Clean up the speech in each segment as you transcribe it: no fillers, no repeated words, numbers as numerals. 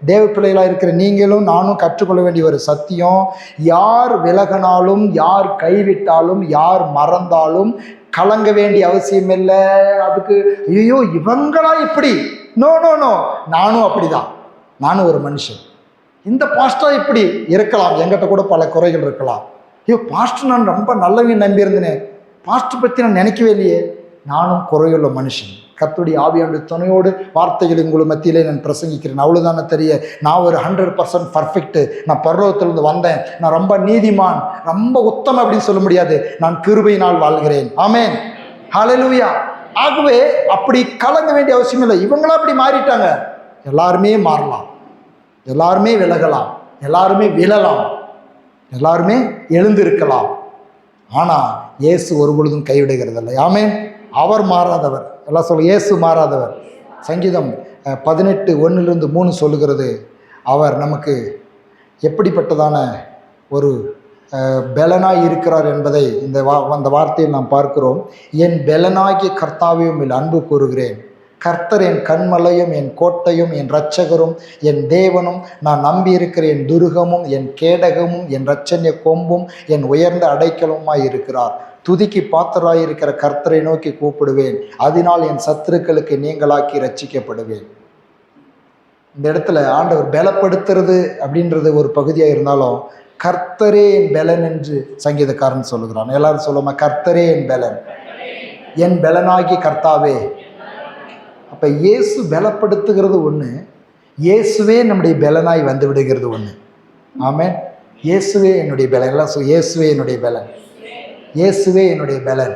தேவ பிள்ளைகளாக இருக்கிற நீங்களும் நானும் கற்றுக்கொள்ள வேண்டிய ஒரு சத்தியம், யார் விலகினாலும், யார் கைவிட்டாலும், யார் மறந்தாலும் கலங்க வேண்டிய அவசியம் இல்லை. அதுக்கு ஐயோ இவங்களா இப்படி, நோ நோ நோ, நானும் அப்படிதான், நானும் ஒரு மனுஷன். இந்த பாஸ்டர் இப்படி இருக்கலாம், என்கிட்ட கூட பல குறைகள் இருக்கலாம். ஐயோ பாஸ்டர் நான் ரொம்ப நல்லவங்க நம்பியிருந்தேனே, பாஸ்டர் பற்றி நான் நினைக்கவே இல்லையே, நானும் குறையுள்ள மனுஷன். கர்த்தருடைய ஆவியானுடைய துணையோடு வார்த்தைகள் உங்கள் மத்தியிலே நான் பிரசங்கிக்கிறேன். அவ்வளோதானே தெரிய, நான் ஒரு 100% பர்ஃபெக்ட், நான் பரலோகத்திலிருந்து வந்தேன், நான் ரொம்ப நீதிமான், ரொம்ப உத்தமம் அப்படின்னு சொல்ல முடியாது. நான் கிருபையினால் வாழ்கிறேன். ஆமென், ஹல்லேலூயா. ஆகவே அப்படி கலங்க வேண்டிய அவசியம் இல்லை. இவங்களா அப்படி மாறிட்டாங்க, எல்லாருமே மாறலாம், எல்லாருமே விலகலாம், எல்லாருமே விழலாம், எல்லாருமே எழுந்திருக்கலாம். ஆனால் இயேசு ஒரு பொழுதும் கைவிடுகிறதில்லை. ஆமென். அவர் மாறாதவர். எல்லாம் சொல்ல, இயேசு மாறாதவர். சங்கீதம் 18:1-3 சொல்லுகிறது, அவர் நமக்கு எப்படிப்பட்டதான ஒரு பெலனாய் இருக்கிறார் என்பதை அந்த வார்த்தையில் நாம் பார்க்கிறோம். என் பெலனாகிய கர்த்தாவையும் அன்பு கூறுகிறேன். கர்த்தர் என் கண்மலையும், என் கோட்டையும், என் இரட்சகரும், என் தேவனும், நான் நம்பியிருக்கிற என் துருகமும், என் கேடகமும், என் இரட்சண்ய கொம்பும், என் உயர்ந்த அடைக்கலமாய் இருக்கிறார். துதிக்கு பாத்திராயிருக்கிற கர்த்தரை நோக்கி கூப்பிடுவேன், அதனால் என் சத்துருக்களுக்கு நீங்களாக்கி ரட்சிக்கப்படுவேன். இந்த இடத்துல ஆண்டவர் பலப்படுத்துறது அப்படின்றது ஒரு பகுதியாக இருந்தாலும், கர்த்தரே என் பலன் என்று சங்கீதக்காரன் சொல்லுகிறான். எல்லாரும் சொல்லுமா, கர்த்தரே என் பலன், என் பலனாகி கர்த்தாவே. அப்போ இயேசு பலப்படுத்துகிறது ஒன்று, இயேசுவே நம்முடைய பலனாய் வந்து விடுகிறது ஒன்று. ஆமென். இயேசுவே என்னுடைய பலன். எல்லாம் இயேசுவே என்னுடைய பலன், இயேசுவே என்னுடைய பலன்,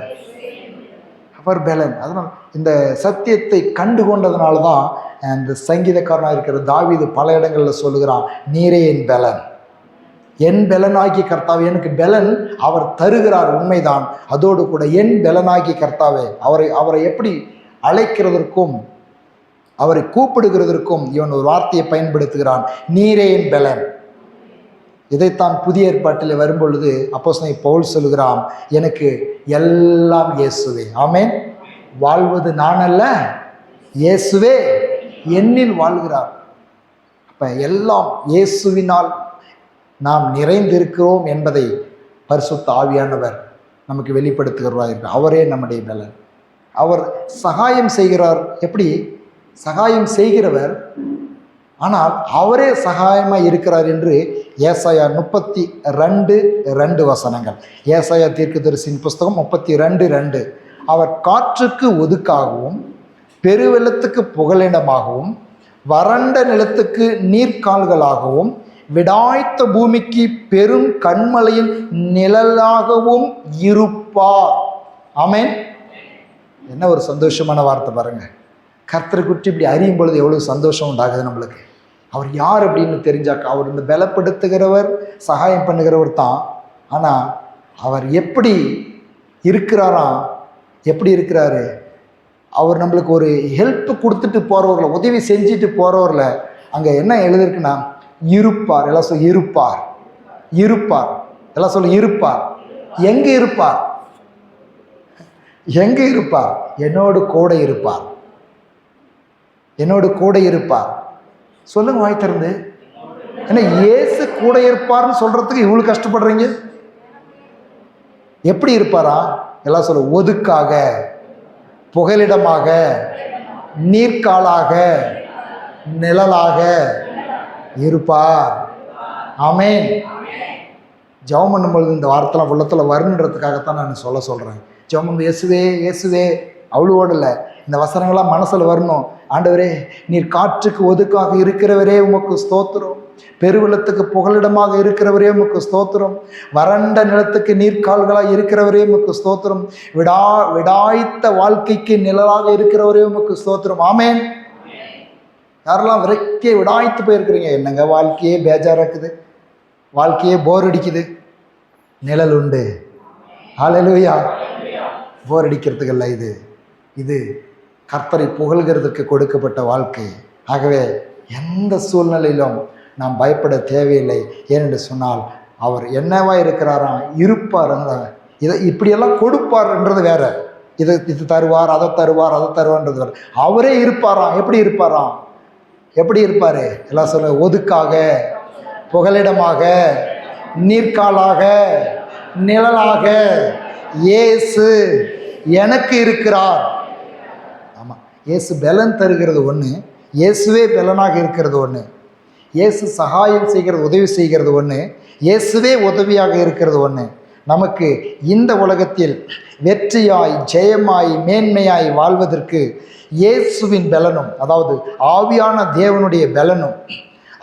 அவர் பலன். அதனால் இந்த சத்தியத்தை கண்டு கொண்டதுனால தான் அந்த சங்கீதக்காரனாக இருக்கிற தாவீது பல இடங்களில் சொல்லுகிறான், நீரே என் பலன், என் பலனாகி கர்த்தாவே. எனக்கு பலன் அவர் தருகிறார், உண்மைதான். அதோடு கூட என் பலனாகி கர்த்தாவே. அவரை எப்படி அழைக்கிறதற்கும் அவரை கூப்பிடுகிறதற்கும் இவன் ஒரு வார்த்தையை பயன்படுத்துகிறான், நீரே என் பலன். இதைத்தான் புதிய ஏற்பாட்டில் வரும்பொழுது அப்போஸ்தலன் பவுல் சொல்கிறான், எனக்கு எல்லாம் இயேசுவே. ஆமென். வாழ்வது நான் அல்ல, இயேசுவே என்னில் வாழ்கிறார். அப்ப எல்லாம் இயேசுவினால் நாம் நிறைந்திருக்கிறோம் என்பதை பரிசுத்த ஆவியானவர் நமக்கு வெளிப்படுத்துகிறார். அவரே நம்முடைய பலன். அவர் சகாயம் செய்கிறார். எப்படி சகாயம் செய்கிறவர், ஆனால் அவரே சகாயமாக இருக்கிறார் என்று ஏசாயா 32:2 ஏசாயா தீர்க்கதரிசியின் புஸ்தகம் 32:2. அவர் காற்றுக்கு ஒதுக்காகவும், பெருவெள்ளத்துக்கு புகலிடமாகவும், வறண்ட நிலத்துக்கு நீர்க்கால்களாகவும், விடாய்த்த பூமிக்கு பெரும் கண்மலையின் நிழலாகவும் இருப்பார். ஆமென். என்ன ஒரு சந்தோஷமான வார்த்தை பாருங்க. கர்த்தரை குறித்து இப்படி அறியும் பொழுது எவ்வளவு சந்தோஷம் உண்டாகுது நம்மளுக்கு. அவர் யார் அப்படின்னு தெரிஞ்சாக்கா, அவர் இந்த பலப்படுத்துகிறவர், சகாயம் பண்ணுகிறவர் தான். ஆனால் அவர் எப்படி இருக்கிறாராம், எப்படி இருக்கிறாரு, அவர் நம்மளுக்கு ஒரு ஹெல்ப் கொடுத்துட்டு போகிறவர்ல, உதவி செஞ்சுட்டு போகிறவர்ல அங்கே என்ன எழுதிருக்குன்னா, இருப்பார். எல்லாம் சொல்ல இருப்பார், இருப்பார். எல்லாம் சொல்ல இருப்பார். எங்கே இருப்பார், எங்கே இருப்பார்? என்னோடு கூட இருப்பார், என்னோடு கூட இருப்பார். சொல்லுங்க வாய் திறந்து. ஏன்னா இயேசு கூட இருப்பார்னு சொல்றதுக்கு இவ்வளவு கஷ்டப்படுறீங்க. எப்படி இருப்பாரா? எல்லாம் சொல்ல, ஒதுக்காக, புகலிடமாக, நீர்க்காலாக, நிழலாக இருப்பார். ஆமென். ஜெபம் பண்ணும்பொழுது இந்த வார்த்தைலாம் உள்ளத்தில் வரணுன்றதுக்காகத்தான் நான் சொல்கிறேன். ஜெபம் பண்ணு, இயேசுவே இயேசுவே அவ்வளோடு இல்லை, இந்த வசனங்கள்லாம் மனசில் வரணும். ஆண்டவரே, நீர் காற்றுக்கு ஒதுக்காக இருக்கிறவரே உமக்கு ஸ்தோத்திரம், பெருவெள்ளத்துக்கு புகலிடமாக இருக்கிறவரே உமக்கு ஸ்தோத்திரம், வறண்ட நிலத்துக்கு நீர்க்கால்களாக இருக்கிறவரே உமக்கு ஸ்தோத்திரம், விடாய்த்த வாழ்க்கைக்கு நிழலாக இருக்கிறவரே உமக்கு ஸ்தோத்திரம். ஆமென். யாரெல்லாம் விரக்தியை விடாய்த்து போயிருக்கிறீங்க, என்னங்க வாழ்க்கையே பேஜாராக இருக்குது, வாழ்க்கையே போர் அடிக்குது, நிழல் உண்டு. ஹல்லேலூயா. போர் அடிக்கிறதுக்கல்ல, இது கர்த்தரை புகழ்கிறதுக்கு கொடுக்கப்பட்ட வாழ்க்கை. ஆகவே எந்த சூழ்நிலையிலும் நாம் பயப்பட தேவையில்லை. ஏனென்று சொன்னால் அவர் என்னவா இருக்கிறாராம், இருப்பார். இதை இப்படியெல்லாம் கொடுப்பார்ன்றது வேற, இது தருவார், அதை தருவார், அதை தருவார்ன்றது வேற. அவரே இருப்பாராம். எப்படி இருப்பாராம்? எப்படி இருப்பார்? எல்லாம் சொல்ல, ஒதுக்காக, புகலிடமாக, நீர்க்காலாக, நிழலாக இயேசு எனக்கு இருக்கிறார். ஆமாம், இயேசு பலன் தருகிறது ஒன்று, இயேசுவே பலனாக இருக்கிறது ஒன்று, இயேசு சகாயம் செய்கிறது, உதவி செய்கிறது ஒன்று, இயேசுவே உதவியாக இருக்கிறது ஒன்று. நமக்கு இந்த உலகத்தில் வெற்றியாய், ஜெயமாய், மேன்மையாய் வாழ்வதற்கு இயேசுவின் பலனும், அதாவது ஆவியான தேவனுடைய பலனும்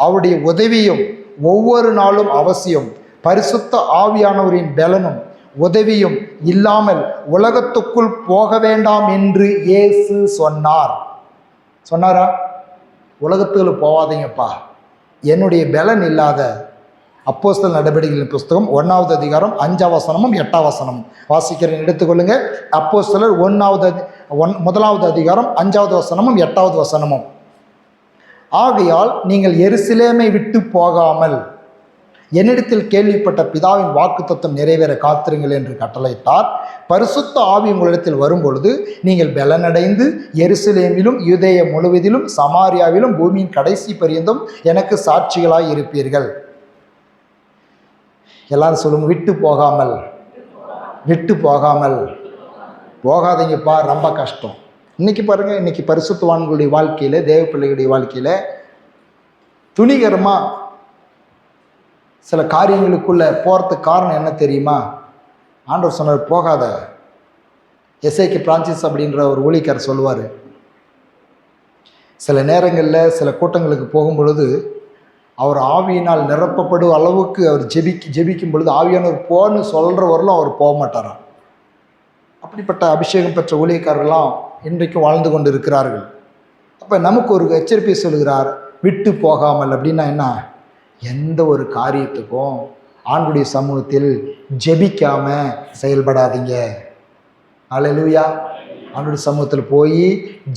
அவருடைய உதவியும் ஒவ்வொரு நாளும் அவசியம். பரிசுத்த ஆவியானவரின் பலனும் உதவியும் இல்லாமல் உலகத்துக்குள் போக வேண்டாம் என்று இயேசு சொன்னாரா? உலகத்துக்குள்ள போவாதீங்கப்பா, என்னுடைய பலன் இல்லாத. அப்போஸ்தலர் நடவடிக்கைகளின் புஸ்தகம் 1வது அதிகாரம் 5ஆம் வசனமும் 8ஆம் வசனமும் வாசிக்கிறேன், எடுத்துக்கொள்ளுங்க. அப்போஸ்தலர் 1வது அதிகாரம் 5வது வசனமும் 8வது வசனமும். ஆகையால் நீங்கள் எருசலேமை விட்டு போகாமல் என்னிடத்தில் கேள்விப்பட்ட பிதாவின் வாக்குத்தத்தம் நிறைவேற காத்திருங்கள் என்று கட்டளையிட்டார். பரிசுத்த ஆவி உங்களிடத்தில் வரும்பொழுது நீங்கள் பலனடைந்து எருசலேமிலும் யூதேயா முழுவதிலும் சமாரியாவிலும் பூமியின் கடைசி பரியந்தம் எனக்கு சாட்சிகளாய் இருப்பீர்கள். எல்லாரும் சொல்லுங்க, விட்டு போகாமல் போகாதீங்கப்பா, ரொம்ப கஷ்டம். இன்னைக்கு பாருங்க, இன்னைக்கு பரிசுத்தவான்களுடைய வாழ்க்கையில, தேவ பிள்ளைகளுடைய வாழ்க்கையில துணிகரமா சில காரியங்களுக்குள்ள போறதுக்கு காரணம் என்ன தெரியுமா? ஆண்டவர் சொன்னார், போகாத. எஸ்ஐகே பிரான்சிஸ் அப்படின்ற ஒரு ஊழியக்காரர் சொல்லுவார், சில நேரங்களில் சில கூட்டங்களுக்கு போகும் பொழுது அவர் ஆவியினால் நிரப்பப்படும் அளவுக்கு அவர் ஜெபிக்கும் பொழுது ஆவியானவர் போன்னு சொல்கிற வரலும் அவர் போக மாட்டாராம். அப்படிப்பட்ட அபிஷேகம் பெற்ற ஊழியக்காரர்கள்லாம் இன்றைக்கும் வாழ்ந்து கொண்டு இருக்கிறார்கள். அப்போ நமக்கு ஒரு எச்சரிப்பை சொல்கிறார், விட்டு போகாமல். அப்படின்னா என்ன? எந்த ஒரு காரியத்துக்கும் ஆண்டுடைய சமூகத்தில் ஜெபிக்காம செயல்படாதீங்க. அல்லேலூயா. ஆண்டுடைய சமூகத்தில் போய்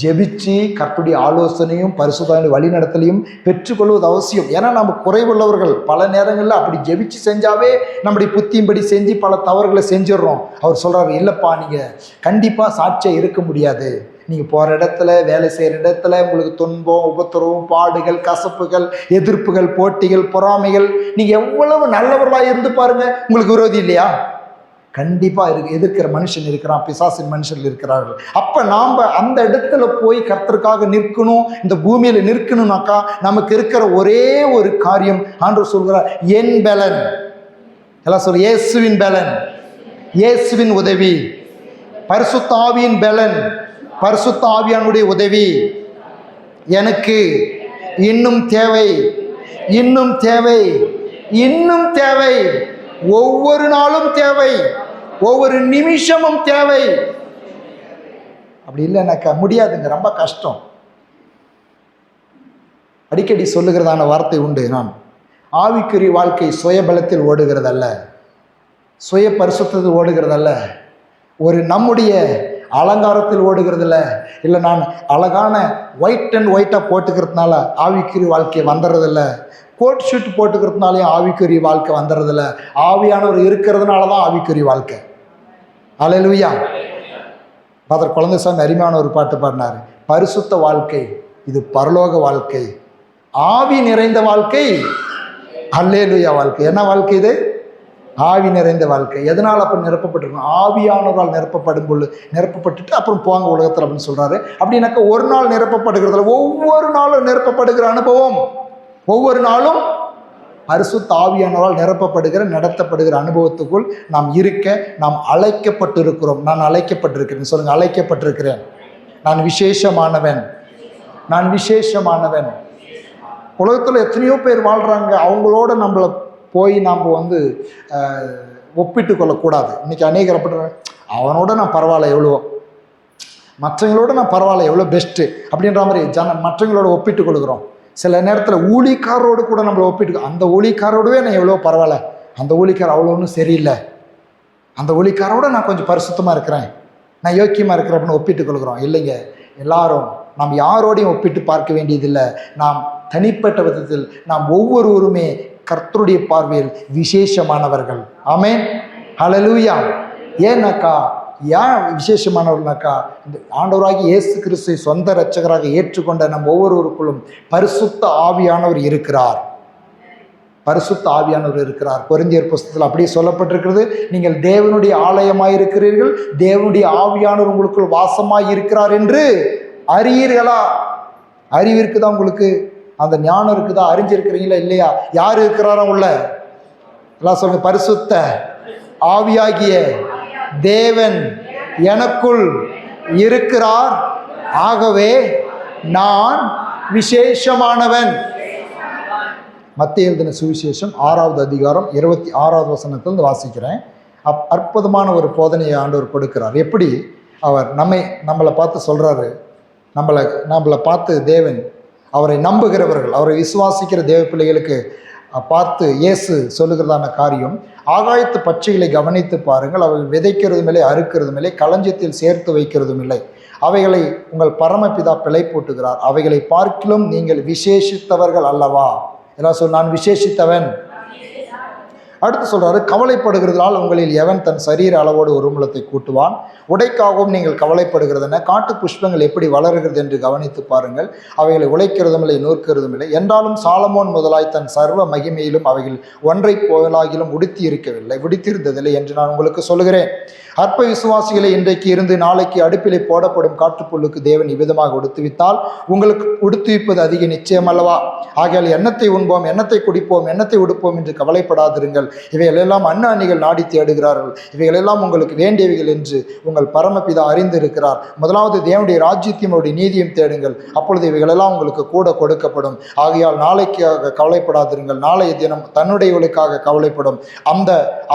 ஜெபிச்சு கர்த்தருடைய ஆலோசனையும் பரிசுத்த வழிநடத்தலையும் பெற்றுக்கொள்வது அவசியம். ஏன்னா நம்ம குறைவுள்ளவர்கள். பல நேரங்களில் அப்படி ஜெபிச்சு செஞ்சாவே நம்முடைய புத்தியும்படி செஞ்சு பல தவறுகளை செஞ்சிடறோம். அவர் சொல்கிறார், இல்லைப்பா, நீங்கள் கண்டிப்பாக சாட்சியாக இருக்க முடியாது. நீங்கள் போகிற இடத்துல, வேலை செய்கிற இடத்துல உங்களுக்கு துன்பம், உபத்திரவம், பாடுகள், கசப்புகள், எதிர்ப்புகள், போட்டிகள், பொறாமைகள், நீங்கள் எவ்வளவு நல்லவர்களாக இருந்து பாருங்கள், உங்களுக்கு விரோதி இல்லையா? கண்டிப்பாக எதிர்க்கிற மனுஷன் இருக்கிறான், பிசாசின் மனுஷர்கள் இருக்கிறார்கள். அப்போ நாம் அந்த இடத்துல போய் கர்த்தருக்காக நிற்கணும், இந்த பூமியில் நிற்கணும்னாக்கா நமக்கு இருக்கிற ஒரே ஒரு காரியம், ஆண்டவர் சொல்கிறார், என் பலன். எல்லாம் சொல்ல, இயேசுவின் பலன், இயேசுவின் உதவி, பரிசுத்த ஆவியின் பலன், பரிசுத்த ஆவியானுடைய உதவி எனக்கு இன்னும் தேவை, இன்னும் தேவை, இன்னும் தேவை. ஒவ்வொரு நாளும் தேவை, ஒவ்வொரு நிமிஷமும் தேவை. அப்படி இல்லைனாக்கா முடியாதுங்க, ரொம்ப கஷ்டம். அடிக்கடி சொல்லுகிறதான வார்த்தை உண்டு, நான் ஆவிக்குரிய வாழ்க்கை சுயபலத்தில் ஓடுகிறதல்ல, சுய பரிசுத்தத்தில் ஓடுகிறதல்ல, ஒரு நம்முடைய அலங்காரத்தில் ஓடுகிறதில்ல. இல்லை நான் அழகான ஒயிட் அண்ட் ஒயிட்டாக போட்டுக்கிறதுனால ஆவிக்குரிய வாழ்க்கை வந்துடுறதில்ல, கோட் ஷூட் போட்டுக்கிறதுனாலையும் ஆவிக்குரிய வாழ்க்கை வந்துடுறதில்ல. ஆவியானவர் இருக்கிறதுனால தான் ஆவிக்குரிய வாழ்க்கை. அல்லேலூயா. ஃபாதர் குழந்தைசாமி அருமையான ஒரு பாட்டு பாடினார், பரிசுத்த வாழ்க்கை இது பரலோக வாழ்க்கை, ஆவி நிறைந்த வாழ்க்கை அல்லேலூயா வாழ்க்கை. என்ன வாழ்க்கை இது? ஆவி நிறைந்த வாழ்க்கை. எதனால் அப்போ நிரப்பப்பட்டிருக்கணும்? ஆவியானவரால் நிரப்பப்பட்டுட்டு அப்புறம் போங்க உலகத்தில் அப்படின்னு சொல்கிறாரு. அப்படின்னாக்கா ஒரு நாள் நிரப்பப்படுகிறதுல, ஒவ்வொரு நாளும் நிரப்பப்படுகிற அனுபவம், ஒவ்வொரு நாளும் பரிசுத்த ஆவியானவரால் நிரப்பப்படுகிற நடத்தப்படுகிற அனுபவத்துக்குள் நாம் இருக்க நாம் அழைக்கப்பட்டிருக்கிறோம். நான் அழைக்கப்பட்டிருக்கிறேன். சொல்லுங்க, அழைக்கப்பட்டிருக்கிறேன். நான் விசேஷமானவன், நான் விசேஷமானவன். உலகத்தில் எத்தனையோ பேர் வாழ்கிறாங்க, அவங்களோட நம்மளை போய் நாம் ஒப்பிட்டு கொள்ளக்கூடாது. இன்றைக்கி அநேகர் அப்படி, அவனோட நான் பரவாயில்ல எவ்வளோ, மற்றவங்களோட நான் பரவாயில்ல எவ்வளோ பெஸ்ட்டு அப்படின்ற மாதிரி மற்றவங்களோட ஒப்பிட்டு கொள்கிறோம். சில நேரத்தில் ஊழிக்காரோடு கூட நம்மளை ஒப்பிட்டு, அந்த ஊழிக்காரோடவே நான் எவ்வளோ பரவாயில்ல, அந்த ஊழிக்கார் அவ்வளோ ஒன்றும் சரியில்லை, அந்த ஊழிக்காரோட நான் கொஞ்சம் பரிசுத்தமாக இருக்கிறேன், நான் யோக்கியமாக இருக்கிறேன் அப்படின்னு ஒப்பிட்டு கொள்கிறோம். இல்லைங்க, எல்லாரும் நாம் யாரோடையும் ஒப்பிட்டு பார்க்க வேண்டியதில்லை. நாம் தனிப்பட்ட விதத்தில் நாம் ஒவ்வொருவருமே கர்த்தருடைய பார்வையில் விசேஷமானவர்கள். ஆமென், ஹல்லேலூயா. ஏன்னாக்கா ஏன் விசேஷமானவர்கள்னாக்கா, இந்த ஆண்டவராகி இயேசு கிறிஸ்துவை சொந்த இரட்சகராக ஏற்றுக்கொண்ட நம் ஒவ்வொருவருக்குள்ளும் பரிசுத்த ஆவியானவர் இருக்கிறார். பரிசுத்த ஆவியானவர் இருக்கிறார். கொரிந்தியர் புஸ்தகத்தில் அப்படியே சொல்லப்பட்டிருக்கிறது, நீங்கள் தேவனுடைய ஆலயமாய் இருக்கிறீர்கள், தேவனுடைய ஆவியானவர் உங்களுக்குள் வாசமாய் இருக்கிறார் என்று அறியீர்களா? அறிவு இருக்குதா உங்களுக்கு? அந்த ஞானம் இருக்குதா? அறிஞ்சிருக்கிறீங்களா இல்லையா? யார் இருக்கிறாரோ உள்ள எல்லாம் சொல்லுங்க. பரிசுத்த ஆவியாகிய தேவன் எனக்குள் இருக்கிறார், ஆகவே நான் விசேஷமானவன். மத்தேயு எழுதின சுவிசேஷம் 6வது அதிகாரம் 26வது வசனத்திலிருந்து வாசிக்கிறேன். அற்புதமான ஒரு போதனையை ஆண்டவர் கொடுக்கிறார். எப்படி அவர் நம்மளை பார்த்து சொல்கிறாரு, நம்மளை பார்த்து தேவன் அவரை நம்புகிறவர்கள், அவரை விசுவாசிக்கிற தேவ பிள்ளைகளுக்கு பார்த்து இயேசு சொல்லுகிறதான காரியம், ஆகாயத்து பட்சிகளை கவனித்து பாருங்கள், அவைகள் விதைக்கிறதும் இல்லை, அறுக்கிறதும் இல்லை, களஞ்சியத்தில் சேர்த்து வைக்கிறதும் இல்லை, அவைகளை உங்கள் பரமபிதா பிழை போட்டுகிறார், அவைகளை பார்க்கிலும் நீங்கள் விசேஷித்தவர்கள் அல்லவா? எல்லாம் சொல், நான் விசேஷித்தவன். அடுத்து சொல்றாரு, கவலைப்படுகிறதால் உங்களில் எவன் தன் சரீர அளவோடு ஒரு முழத்தை கூட்டுவான்? உடைக்காகவும் நீங்கள் கவலைப்படுகிறதுன காட்டு புஷ்பங்கள் எப்படி வளர்கிறது என்று கவனித்து பாருங்கள், அவைகளை உழைக்கிறதும் இல்லை, நூற்கிறதும் இல்லை. என்றாலும் சாலமோன் முதலாய் தன் சர்வ மகிமையிலும் அவைகள் ஒன்றை போலாகிலும் விடுத்திருந்ததில்லை என்று நான் உங்களுக்கு சொல்லுகிறேன். அற்ப விசுவாசிகளை இன்றைக்கு இருந்து நாளைக்கு அடுப்பிலே போடப்படும் காட்டுப்புல்லுக்கு தேவன் இவ்விதமாக உடுத்துவித்தால் உங்களுக்கு உடுத்துவிப்பது அதிக நிச்சயம் அல்லவா? ஆகையால் எண்ணத்தை உண்போம், எண்ணத்தை குடிப்போம், எண்ணத்தை உடுப்போம் என்று கவலைப்படாதிருங்கள். இவைகளெல்லாம் அந்நியர்கள் நாடி தேடுகிறார்கள். இவைகளெல்லாம் உங்களுக்கு வேண்டியவைகள் என்று உங்கள் பரமபிதா அறிந்திருக்கிறார். முதலாவது தேவனுடைய ராஜ்யத்தையும் அவருடைய நீதியும் தேடுங்கள், அப்பொழுது இவைகளெல்லாம் உங்களுக்கு கூட கொடுக்கப்படும். ஆகையால் நாளைக்காக கவலைப்படாதிருங்கள், நாளைய தினம் தன்னுடையவர்களுக்காக கவலைப்படும்.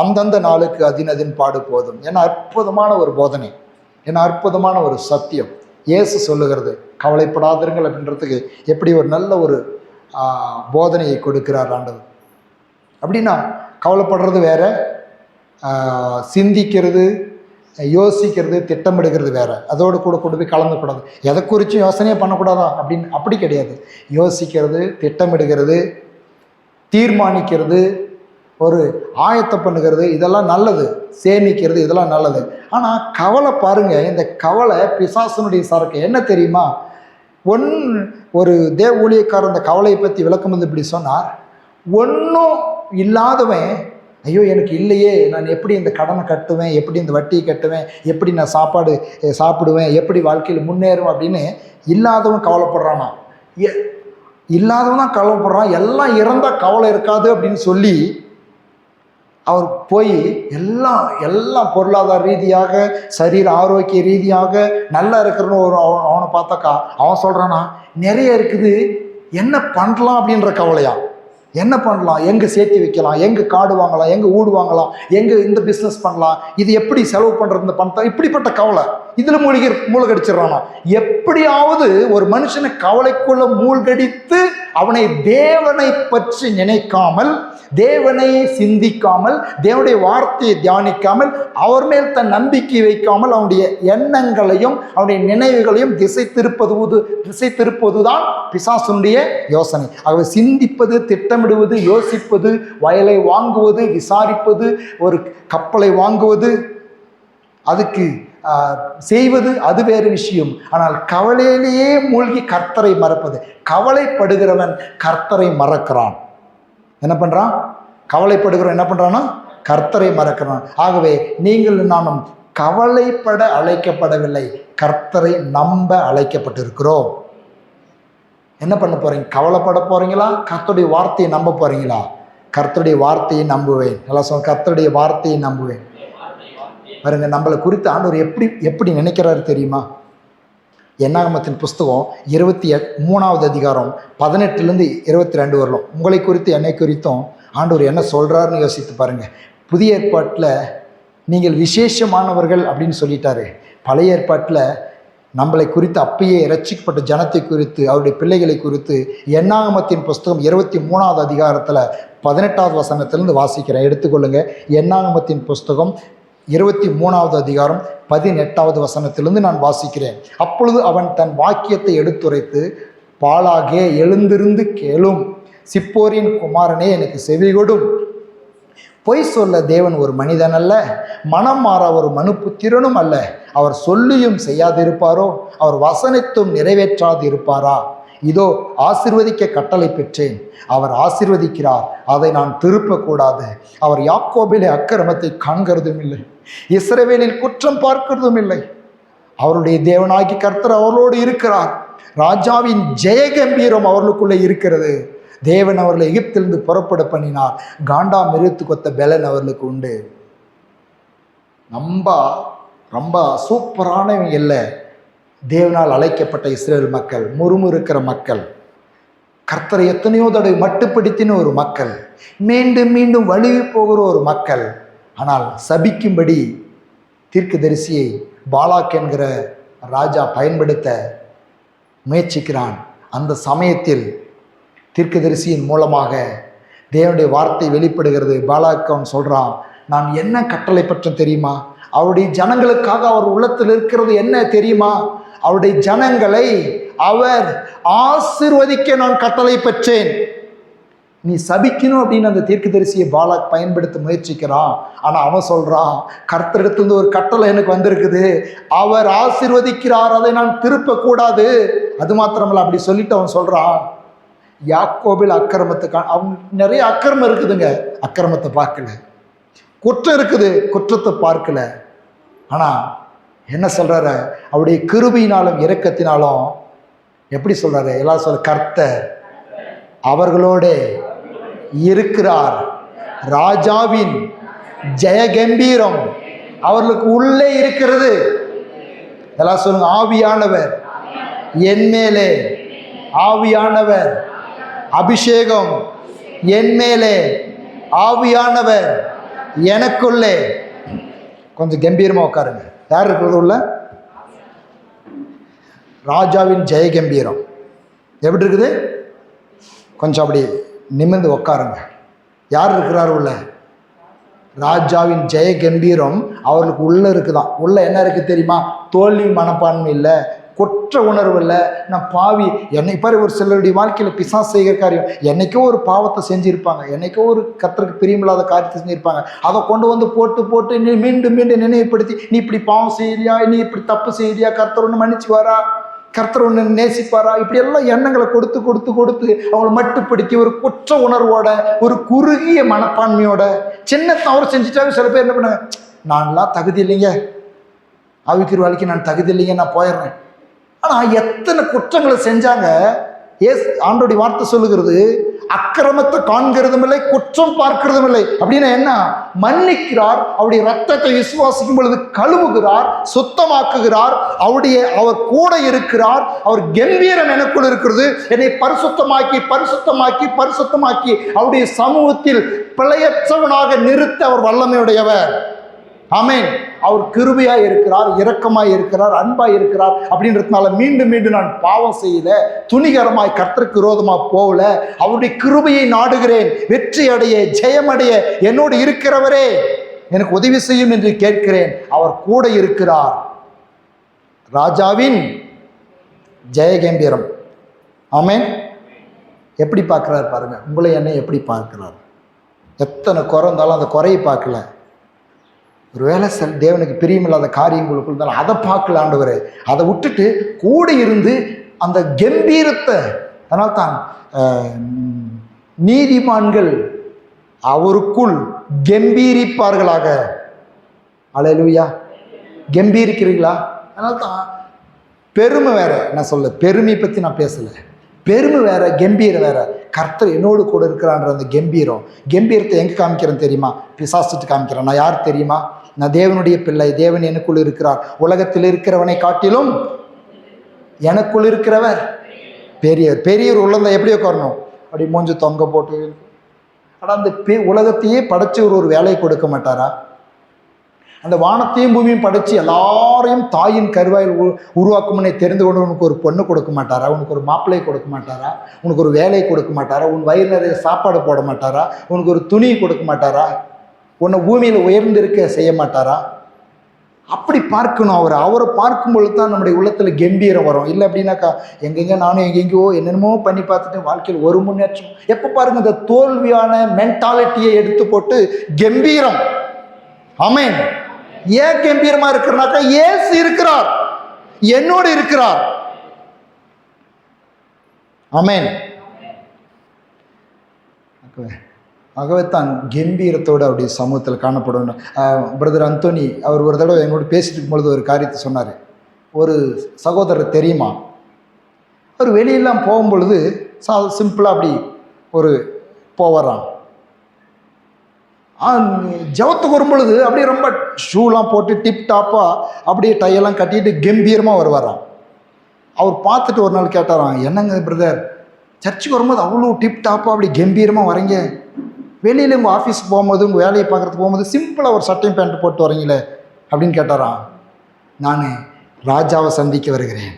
அந்தந்த நாளுக்கு அதின் பாடு போதும். என அற்புதமான ஒரு போதனை, என அற்புதமான ஒரு சத்தியம் இயேசு சொல்லுகிறது. கவலைப்படாதிருங்கள் அப்படின்றதுக்கு எப்படி ஒரு நல்ல ஒரு போதனையை கொடுக்கிறார் ஆண்டவர். அப்படின்னா கவலைப்படுறது வேற, சிந்திக்கிறது, யோசிக்கிறது, திட்டமிடுகிறது வேற. அதோடு கூட போய் கலந்துக்கூடாது. எதை குறித்தும் யோசனையே பண்ணக்கூடாதா அப்படின்னு அப்படி கிடையாது. யோசிக்கிறது, திட்டமிடுகிறது, தீர்மானிக்கிறது, ஒரு ஆயத்தை பண்ணுகிறது, இதெல்லாம் நல்லது. சேமிக்கிறது, இதெல்லாம் நல்லது. ஆனால் கவலை பாருங்க, இந்த கவலை பிசாசனுடைய சரக்கு. என்ன தெரியுமா? ஒரு தேவ ஊழியக்காரர் இந்த கவலையை பற்றி விளக்கம் வந்து இப்படி சொன்னார், ஒன்றும் இல்லாதவன் ஐயோ எனக்கு இல்லையே, நான் எப்படி இந்த கடனை கட்டுவேன், எப்படி இந்த வட்டியை கட்டுவேன், எப்படி நான் சாப்பாடு சாப்பிடுவேன், எப்படி வாழ்க்கையில் முன்னேறும் அப்படின்னு இல்லாதவன் கவலைப்படுறானா? இல்லாதவன் தான் கவலைப்படுறான். எல்லாம் இறந்தால் கவலை இருக்காது அப்படின்னு சொல்லி அவர் போய் எல்லாம் பொருளாதார ரீதியாக, சரீர ஆரோக்கிய ரீதியாக நல்லா இருக்கிறன்னு அவனை பார்த்தாக்கா அவன் சொல்கிறானா நிறைய இருக்குது, என்ன பண்ணலாம் அப்படின்ற கவலையா? என்ன பண்ணலாம், எங்கே சேர்த்து வைக்கலாம், எங்கே காடு வாங்கலாம், எங்கே ஊடு வாங்கலாம், எங்கே இந்த பிஸ்னஸ் பண்ணலாம், இது எப்படி செலவு பண்ணுறது பண்ணலாம், இப்படிப்பட்ட கவலை. இதில் மூழ்கடிச்சிடறானா? எப்படியாவது ஒரு மனுஷனை கவலைக்குள்ள மூழ்கடித்து அவனை தேவனை பற்றி நினைக்காமல், தேவனை சிந்திக்காமல், தேவனுடைய வார்த்தையை தியானிக்காமல், அவர் மேல் தன் நம்பிக்கை வைக்காமல் அவனுடைய எண்ணங்களையும் அவனுடைய நினைவுகளையும் திசை திருப்பதுதான் பிசாசுடைய யோசனை. ஆகவே சிந்திப்பது, திட்டமிடுவது, யோசிப்பது, வயலை வாங்குவது, விசாரிப்பது, ஒரு கப்பலை வாங்குவது, அதுக்கு செய்வது அது வேறு விஷயம். ஆனால் கவலையிலேயே மூழ்கி கர்த்தரை மறப்பது. கவலைப்படுகிறவன் கர்த்தரை மறக்கிறான். என்ன பண்றான்? கவலைப்படுகிறவன் என்ன பண்றான்னா கர்த்தரை மறக்கிறான். ஆகவே நீங்கள் நானும் கவலைப்பட அழைக்கப்படவில்லை, கர்த்தரை நம்ப அழைக்கப்பட்டிருக்கிறோம். என்ன பண்ண போறீங்க? கவலைப்பட போறீங்களா? கர்த்தருடைய வார்த்தையை நம்ப போறீங்களா? கர்த்தருடைய வார்த்தையை நம்புவேன். நல்லா சொல்ல, கர்த்தருடைய வார்த்தையை நம்புவேன். பாருங்க, நம்மளை குறித்து ஆண்டவர் எப்படி நினைக்கிறாரு தெரியுமா? என்னாகமத்தின் புஸ்தகம் 23வது அதிகாரம் 18லேருந்து 22 வரலாம். உங்களை குறித்து என்னை குறித்தும் ஆண்டவர் என்ன சொல்கிறாருன்னு யோசித்து பாருங்க. புதிய ஏற்பாட்டில் நீங்கள் விசேஷமானவர்கள் அப்படின்னு சொல்லிட்டாரு. பழைய ஏற்பாட்டில் நம்மளை குறித்து அப்பயே ரட்சிக்கப்பட்ட ஜனத்தை குறித்து, அவருடைய பிள்ளைகளை குறித்து என்னாகமத்தின் புஸ்தகம் 23வது அதிகாரத்தில் 18வது வசனத்திலிருந்து வாசிக்கிறேன். எடுத்துக்கொள்ளுங்க. என்னாகமத்தின் புஸ்தகம் 23வது அதிகாரம் 18வது வசனத்திலிருந்து நான் வாசிக்கிறேன். அப்பொழுது அவன் தன் வாக்கியத்தை எடுத்துரைத்து, பாலாகே எழுந்திருந்து கேளும், சிப்போரின் குமாரனே எனக்கு செவி கொடும், பொய் சொல்ல தேவன் ஒரு மனிதன் அல்ல, மனம் மாற ஒரு மனுப்புத்திரனும் அல்ல. அவர் சொல்லியும் செய்யாதிருப்பாரோ, அவர் வசனித்தும் நிறைவேற்றாது இருப்பாரா? இதோ ஆசீர்வதிக்க கட்டளை பெற்றேன், அவர் ஆசீர்வதிக்கிறார், அதை நான் திருப்பக்கூடாது. அவர் யாக்கோபிலே அக்கிரமத்தை காண்கிறதும் இல்லை, இஸ்ரவேலில் குற்றம் பார்க்கிறதும் இல்லை. அவருடைய தேவனாகி கர்த்தர் அவர்களோடு இருக்கிறார். ராஜாவின் ஜெயகம்பீரம் அவர்களுக்குள்ளே இருக்கிறது. தேவன் அவர்களை எகிப்திலிருந்து புறப்பட பண்ணினார். காண்டா மிருத்து கொத்த பெலன் அவர்களுக்கு உண்டு. ரொம்ப சூப்பரானவங்க இல்லை தேவனால் அழைக்கப்பட்ட இஸ்ரேல் மக்கள், முறுமுறுக்கிற மக்கள், கர்த்தரை எத்தனையோ தடவை மட்டுப்படுத்தின ஒரு மக்கள், மீண்டும் மீண்டும் வழுவி போகிற ஒரு மக்கள். ஆனால் சபிக்கும்படி தீர்க்கதரிசியை பாலாக் என்கிற ராஜா பயன்படுத்த முயற்சிக்கிறான். அந்த சமயத்தில் தீர்க்கதரிசியின் மூலமாக தேவனுடைய வார்த்தை வெளிப்படுகிறது. பாலாக் அவன் சொல்கிறான், நான் என்ன கட்டளை பற்ற தெரியுமா? அவருடைய ஜனங்களுக்காக அவர் உள்ளத்தில் இருக்கிறது என்ன தெரியுமா? அவருடைய ஜனங்களை அவர் ஆசீர்வதிக்க நான் கட்டளை பெற்றேன். நீ சபிக்கணும் அப்படின்னு அந்த தீர்க்கதரிசியை பாலாக் பயன்படுத்த முயற்சிக்கிறான். ஆனால் அவன் சொல்கிறான், கர்த்தரிடத்திலிருந்து ஒரு கட்டளை எனக்கு வந்திருக்குது, அவர் ஆசீர்வதிக்கிறார், அதை நான் திருப்பக்கூடாது. அது மாத்திரமல்ல, அப்படி சொல்லிட்டு அவன் சொல்கிறான், யாக்கோபில் அக்கிரமத்துக்கு அவங்க நிறைய அக்கிரமம் இருக்குதுங்க, அக்கிரமத்தை பார்க்கல. குற்றம் இருக்குது, குற்றத்தை பார்க்கல. ஆனால் என்ன சொல்கிறாரு? அவருடைய கிருபையினாலும் இரக்கத்தினாலும் எப்படி சொல்கிறாரு? எல்லாரும் சொல்ல, கர்த்தர் அவர்களோட இருக்கிறார், ராஜாவின் ஜெயகம்பீரம் அவர்களுக்கு உள்ளே இருக்கிறது. எல்லாம் சொல்லுங்க, ஆவியானவர் என் மேலே, ஆவியானவர் அபிஷேகம் என் மேலே, ஆவியானவர் எனக்குள்ளே. கொஞ்சம் கம்பீரமாக உட்காருங்க. யார் இருக்கிறது உள்ள? ராஜாவின் ஜெயகம்பீரம் எப்படி இருக்குது? கொஞ்சம் அப்படி நிமிர்ந்து உட்காருங்க. யார் இருக்கிறார் உள்ள? ராஜாவின் ஜெயகம்பீரம் அவர்களுக்கு உள்ள இருக்குதான். உள்ள என்ன இருக்குது தெரியுமா? தோல்வி மனப்பான்மை இல்லை, குற்ற உணர்வு இல்லை. நான் பாவி, என்னை பாரு, ஒரு சிலருடைய வாழ்க்கையில் பிசாசு செய்கிற காரியம், என்னைக்கோ ஒரு பாவத்தை செஞ்சுருப்பாங்க, என்னைக்கோ ஒரு கர்த்தருக்கு பிரியமில்லாத காரியத்தை செஞ்சுருப்பாங்க. அதை கொண்டு வந்து போட்டு நீ மீண்டும் மீண்டும் நினைவுபடுத்தி, நீ இப்படி பாவம் செய்யறியா, நீ இப்படி தப்பு செய்யறியா, கர்த்தர் ஒன்று மன்னிச்சு வரா, கர்த்தர் ஒன்று நேசிப்பாரா, இப்படி எல்லாம் எண்ணங்களை கொடுத்து அவங்களை மட்டுப்படுத்தி ஒரு குற்ற உணர்வோட, ஒரு குறுகிய மனப்பான்மையோட, சின்ன தவறு செஞ்சுட்டாவே சில பேர் என்ன பண்ணாங்க, நான்லாம் தகுதி இல்லைங்க, ஆவிக்குரிய வாழ்க்கை நான் தகுதி இல்லைங்க, நான் போயிடுறேன். ஆனால் எத்தனை குற்றங்களை செஞ்சாங்க. ஆண்டோடைய வார்த்தை சொல்லுகிறது, அக்கிரமத்தை காண்கிறதும் இல்லை, குற்றம் பார்க்கிறதும் இல்லை. அப்படின்னா என்ன? மன்னிக்கிறார், அவருடைய ரத்தத்தை விசுவாசிக்கும் பொழுது கழுவுகிறார், சுத்தமாக்குகிறார், அவர் கூட இருக்கிறார், அவர் கம்பீரம் எனக்குள் இருக்கிறது, என்னை பரிசுத்தமாக்கி அவருடைய சமூகத்தில் பிழையற்றவனாக நிறுத்த அவர் வல்லமையுடையவர். ஆமென். அவர் கிருபையாய் இருக்கிறார், இரக்கமாய் இருக்கிறார், அன்பாய் இருக்கிறார். அப்படின்றதுனால மீண்டும் நான் பாவம் செய்யல, துணிகரமாய் கர்த்தருக்கு விரோதமாக போகல, அவருடைய கிருபையை நாடுகிறேன், வெற்றி அடைய, ஜெயமடைய என்னோடு இருக்கிறவரே எனக்கு உதவி செய்யும் என்று கேட்கிறேன். அவர் கூட இருக்கிறார். ராஜாவின் ஜெயகம்பீரம். ஆமென். எப்படி பார்க்கிறார் பாருங்க, உங்களை என்னை எப்படி பார்க்கிறார்? எத்தனை குறை இருந்தாலும் அந்த குறையை பார்க்கல. ஒருவேளை தேவனுக்கு பிரியமில்லாத காரியங்களுக்குள் இருந்தாலும் அதை பார்க்கல ஆண்டவர். அதை விட்டுட்டு கூட இருந்து அந்த கம்பீரத்தை, அதனால்தான் நீதிமான்கள் அவருக்குள் கம்பீரிப்பார்களாக. அல்லேலூயா. கம்பீரிக்கிறீங்களா? அதனால்தான் பெருமை வேற. நான் சொல்ல, பெருமை பற்றி நான் பேசலை. பெருமை வேற, கம்பீரம் வேற. கர்த்தர் என்னோடு கூட இருக்கிறான்ற அந்த கம்பீரத்தை எங்கே காமிக்கிறேன்னு தெரியுமா? பிசாசுட்டு காமிக்கிறேன். நான் யார் தெரியுமா? நான் தேவனுடைய பிள்ளை, தேவன் எனக்குள் இருக்கிறார். உலகத்தில் இருக்கிறவனை காட்டிலும் எனக்குள் இருக்கிறவர் பெரியவர். உள்ளதை எப்படி உட்காரணும்? அப்படி மூஞ்சி தொங்க போட்டு. ஆனால் அந்த உலகத்தையே படைச்சு ஒரு வேலையை கொடுக்க மாட்டாரா? அந்த வானத்தையும் பூமியும் படைச்சு எல்லாரையும் தாயின் கருவாயில் உருவாக்கும்னே தெரிந்து கொண்டு உனக்கு ஒரு பொண்ணு கொடுக்க மாட்டாரா? உனக்கு ஒரு மாப்பிள்ளை கொடுக்க மாட்டாரா? உனக்கு ஒரு வேலை கொடுக்க மாட்டாரா? உன் வயிறு நிறைய சாப்பாடு போட மாட்டாரா? உனக்கு ஒரு துணி கொடுக்க மாட்டாரா? உன்னை பூமியில் உயர்ந்திருக்க செய்ய மாட்டாரா? அப்படி பார்க்கணும். அவரை பார்க்கும் பொழுது தான் நம்முடைய உள்ளத்தில் கம்பீரம் வரும். இல்லை அப்படின்னாக்கா எங்கெங்க நானும் எங்கெங்கோ என்னென்னமோ பண்ணி பார்த்துட்டு வாழ்க்கையில் ஒரு முன்னேற்றம். எப்போ பாருங்க இந்த தோல்வியான மென்டாலிட்டியை எடுத்து போட்டு கம்பீரம். ஆமென். ஏன் கம்பீரமா இருக்கிறனாக்கா இயேசு இருக்கிறார், என்னோடு இருக்கிறார். ஆமென். ஆகவே தான் கம்பீரத்தோடு அப்படி சமூகத்தில் காணப்படணும். பிரதர் அந்தோனி அவர் ஒரு தடவை என்னோட பேசிட்டு இருக்கும்பொழுது ஒரு காரியத்தை சொன்னார். ஒரு சகோதரர் தெரியுமா, அவர் வெளியெல்லாம் போகும்பொழுது சிம்பிளாக அப்படி ஒரு போவறான். ஜபத்துக்கு வரும்பொழுது அப்படியே ரொம்ப ஷூலாம் போட்டு டிப் டாப்பாக அப்படியே டையெல்லாம் கட்டிட்டு கம்பீரமாக வருவாராம். அவர் பார்த்துட்டு ஒரு நாள் கேட்டாராம், என்னங்க பிரதர் சர்ச்சுக்கு வரும்போது அவ்வளோ டிப் டாப்பாக அப்படி கம்பீரமாக வரீங்க, வெளியில் உங்கள் ஆஃபீஸுக்கு போகும்போது உங்கள் வேலையை பார்க்குறதுக்கு போகும்போது சிம்பிளாக ஒரு சட்டையும் பேண்ட் போட்டு வரீங்களே அப்படின்னு கேட்டாராம். நான் ராஜாவை சந்திக்க வருகிறேன்,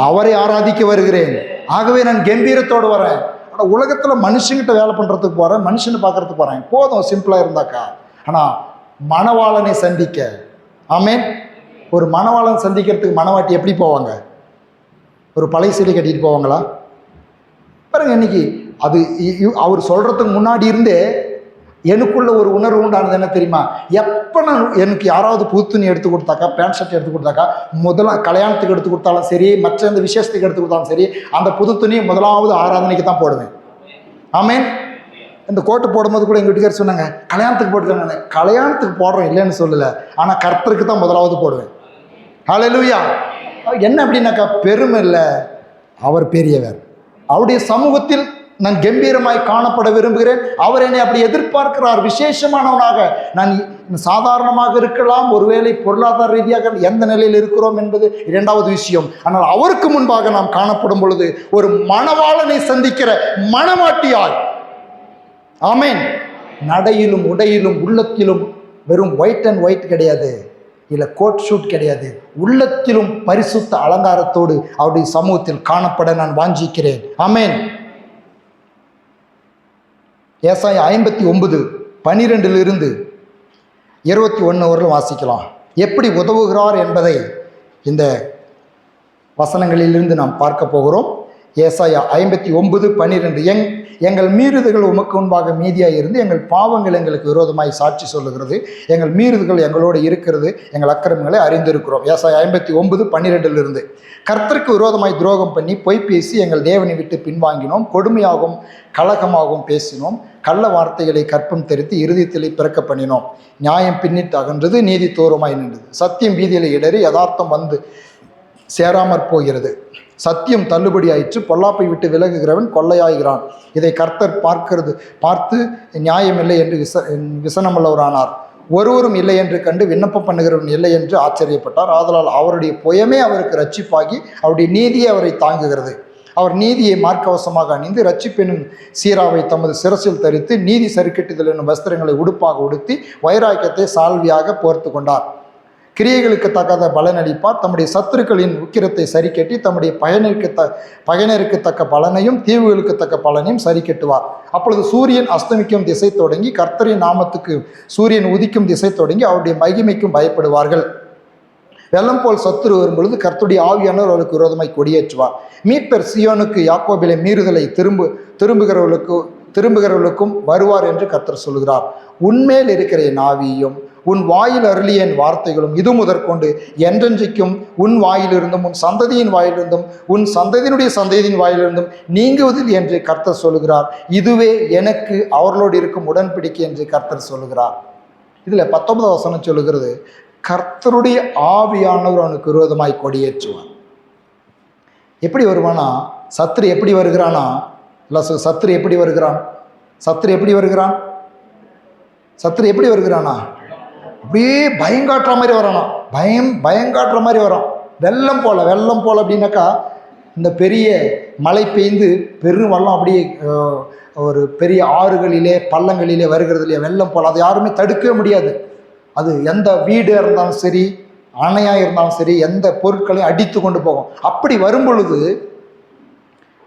அவரை ஆராதிக்க வருகிறேன், ஆகவே நான் கம்பீரத்தோடு வரேன். ஆனால் உலகத்தில் மனுஷங்கிட்ட வேலை பண்ணுறதுக்கு போகிறேன், மனுஷனை பார்க்குறதுக்கு போகிறேன், போதும் சிம்பிளாக இருந்தாக்கா. ஆனால் மணவாளனை சந்திக்க, ஆமென், ஒரு மணவாளன் சந்திக்கிறதுக்கு மணவாட்டி எப்படி போவாங்க? ஒரு பழைய சீலை கட்டிட்டு போவாங்களா? பாருங்க, இன்னைக்கு அது அவர் சொல்கிறதுக்கு முன்னாடி இருந்தே எனக்குள்ள ஒரு உணர்வு உண்டானது என்ன தெரியுமா? எப்போ நான் எனக்கு யாராவது புது துணி எடுத்து கொடுத்தாக்கா, பேண்ட் ஷர்ட் எடுத்து கொடுத்தாக்கா, கல்யாணத்துக்கு எடுத்து கொடுத்தாலும் சரி, மற்ற இந்த விசேஷத்துக்கு எடுத்து கொடுத்தாலும் சரி, அந்த புது துணியை முதலாவது ஆராதனைக்கு தான் போடுவேன். ஆமென். இந்த கோட்டு போடும்போது கூட எங்கள் வீட்டுக்காரர் சொன்னாங்க, கல்யாணத்துக்கு போட்டுக்காங்க. கல்யாணத்துக்கு போடுறோம் இல்லைன்னு சொல்லலை, ஆனால் கர்த்தருக்கு தான் முதலாவது போடுவேன். ஹல்லேலூயா. என்ன அப்படின்னாக்கா பெருமை இல்லை, அவர் பெரியவர். அவருடைய சமூகத்தில் நான் கம்பீரமாய் காணப்பட விரும்புகிறேன். அவர் என்னை அப்படி எதிர்பார்க்கிறார், விசேஷமானவனாக. நான் சாதாரணமாக இருக்கலாம், ஒருவேளை பொருளாதார ரீதியாக எந்த நிலையில் இருக்கிறோம் என்பது இரண்டாவது விஷயம். ஆனால் அவருக்கு முன்பாக நாம் காணப்படும் பொழுது ஒரு மணவாளனை சந்திக்கிற மணவாட்டியாய், ஆமென், நடையிலும் உடையிலும் உள்ளத்திலும் வெறும் ஒயிட் அண்ட் ஒயிட் கிடையாது, இல்லை கோட் ஷூட் கிடையாது, உள்ளத்திலும் பரிசுத்த அலங்காரத்தோடு அவருடைய சமூகத்தில் காணப்பட நான் வாஞ்சிக்கிறேன். ஆமென். ஏசாயா 59:12 21 வரை வாசிக்கலாம். எப்படி உதவுகிறார் என்பதை இந்த வசனங்களிலிருந்து நாம் பார்க்க போகிறோம். ஏசாயா 59:12 எங்கள் மீறுதல்கள் உமக்கு முன்பாக மீதியாக இருந்து எங்கள் பாவங்கள் எங்களுக்கு விரோதமாய் சாட்சி சொல்லுகிறது, எங்கள் மீறுதல்கள் எங்களோடு இருக்கிறது, எங்கள் அக்கிரமங்களை அறிந்திருக்கிறோம். ஏசாயா 59:12 கர்த்தருக்கு விரோதமாய் துரோகம் பண்ணி பொய் பேசி எங்கள் தேவனை விட்டு பின்வாங்கினோம், கொடுமையாகவும் கலகமாகவும் பேசினோம், கள்ள வார்த்தைகளை கற்பம் தெரித்து இருதயத்திலே பிறக்க பண்ணினோம், நியாயம் பின்னிட்டு அகன்றது, நீதி தூரமாய் நின்றது, சத்தியம் வீதியில் இடறி யதார்த்தம் வந்து சேராமற் போகிறது, சத்தியம் தள்ளுபடி ஆயிற்று, பொல்லாப்பை விட்டு விலகுகிறவன் கொள்ளையாகிறான், இதை கர்த்தர் பார்த்து நியாயமில்லை என்று விசனமுள்ளவரானார், ஒருவரும் இல்லை என்று கண்டு விண்ணப்பம் பண்ணுகிறவன் இல்லை என்று ஆச்சரியப்பட்டார். ஆதலால் அவருடைய புயமே அவருக்கு ரட்சிப்பாகி அவருடைய நீதியை அவரை தாங்குகிறது. அவர் நீதியை மார்க்கவசமாக அணிந்து ரட்சிப்பெனும் சீராவை தமது சிரசில் தரித்து நீதி சரிக்கட்டுதல் என்னும் வஸ்திரங்களை உடுப்பாக உடுத்தி வைராக்கியத்தை சால்வியாக போர்த்து கொண்டார். கிரியைகளுக்கு தக்காத பலனளிப்பார். தம்முடைய சத்துருக்களின் உக்கிரத்தை சரி கட்டி தம்முடைய பயனருக்கு தக்க பலனையும் தீவுகளுக்கு தக்க பலனையும் சரி கட்டுவார். அப்பொழுது சூரியன் அஸ்தமிக்கும் திசை தொடங்கி கர்த்தரின் நாமத்துக்கு சூரியன் உதிக்கும் திசை தொடங்கி அவருடைய மகிமைக்கும் பயப்படுவார்கள். வெள்ளம் போல் சத்துரு வரும்பொழுது கர்த்தருடைய ஆவியானவர் அவருக்கு விரோதமாய் கொடியேற்றுவார். மீட்பர் சியோனுக்கு யாக்கோபிலே மீறுதலை திரும்புகிறவர்களுக்கும் வருவார் என்று கர்த்தர் சொல்கிறார். உன்மேல் இருக்கிற என் ஆவியும் உன் வாயில் அருளிய என் வார்த்தைகளும் இது முதற்கொண்டு என்றென்றைக்கும் உன் வாயிலிருந்தும் உன் சந்ததியின் வாயிலிருந்தும் உன் சந்ததியினுடைய சந்ததியின் வாயிலிருந்தும் நீங்குவதில் என்று கர்த்தர் சொல்கிறார். இதுவே எனக்கு அவர்களோடு இருக்கும் உடன்படிக்கை என்று கர்த்தர் சொல்கிறார். இதில் 19 வசனம் சொல்லுகிறது, கர்த்தருடைய ஆவியானவர் அவனுக்கு விரோதமாய் கொடியேற்றுவார். எப்படி வருவானா? சத்துரு எப்படி வருகிறானா? இல்லை, சத்துரு எப்படி வருகிறான்? சத்துரு எப்படி வருகிறானா? அப்படியே பயங்காட்டுற மாதிரி வரானா, பயங்காட்டுற மாதிரி வரான். வெள்ளம் போல அப்படின்னாக்கா, இந்த பெரிய மழை பெய்ந்து பெரும் வெள்ளம் அப்படியே ஒரு பெரிய ஆறுகளிலே பள்ளங்களிலே வருகிறது இல்லையா, வெள்ளம் போல். அதை யாருமே தடுக்கவே முடியாது. அது எந்த வீடாக இருந்தாலும் சரி, அணையாக இருந்தாலும் சரி, எந்த பொருட்களையும் அடித்து கொண்டு போகும். அப்படி வரும் பொழுது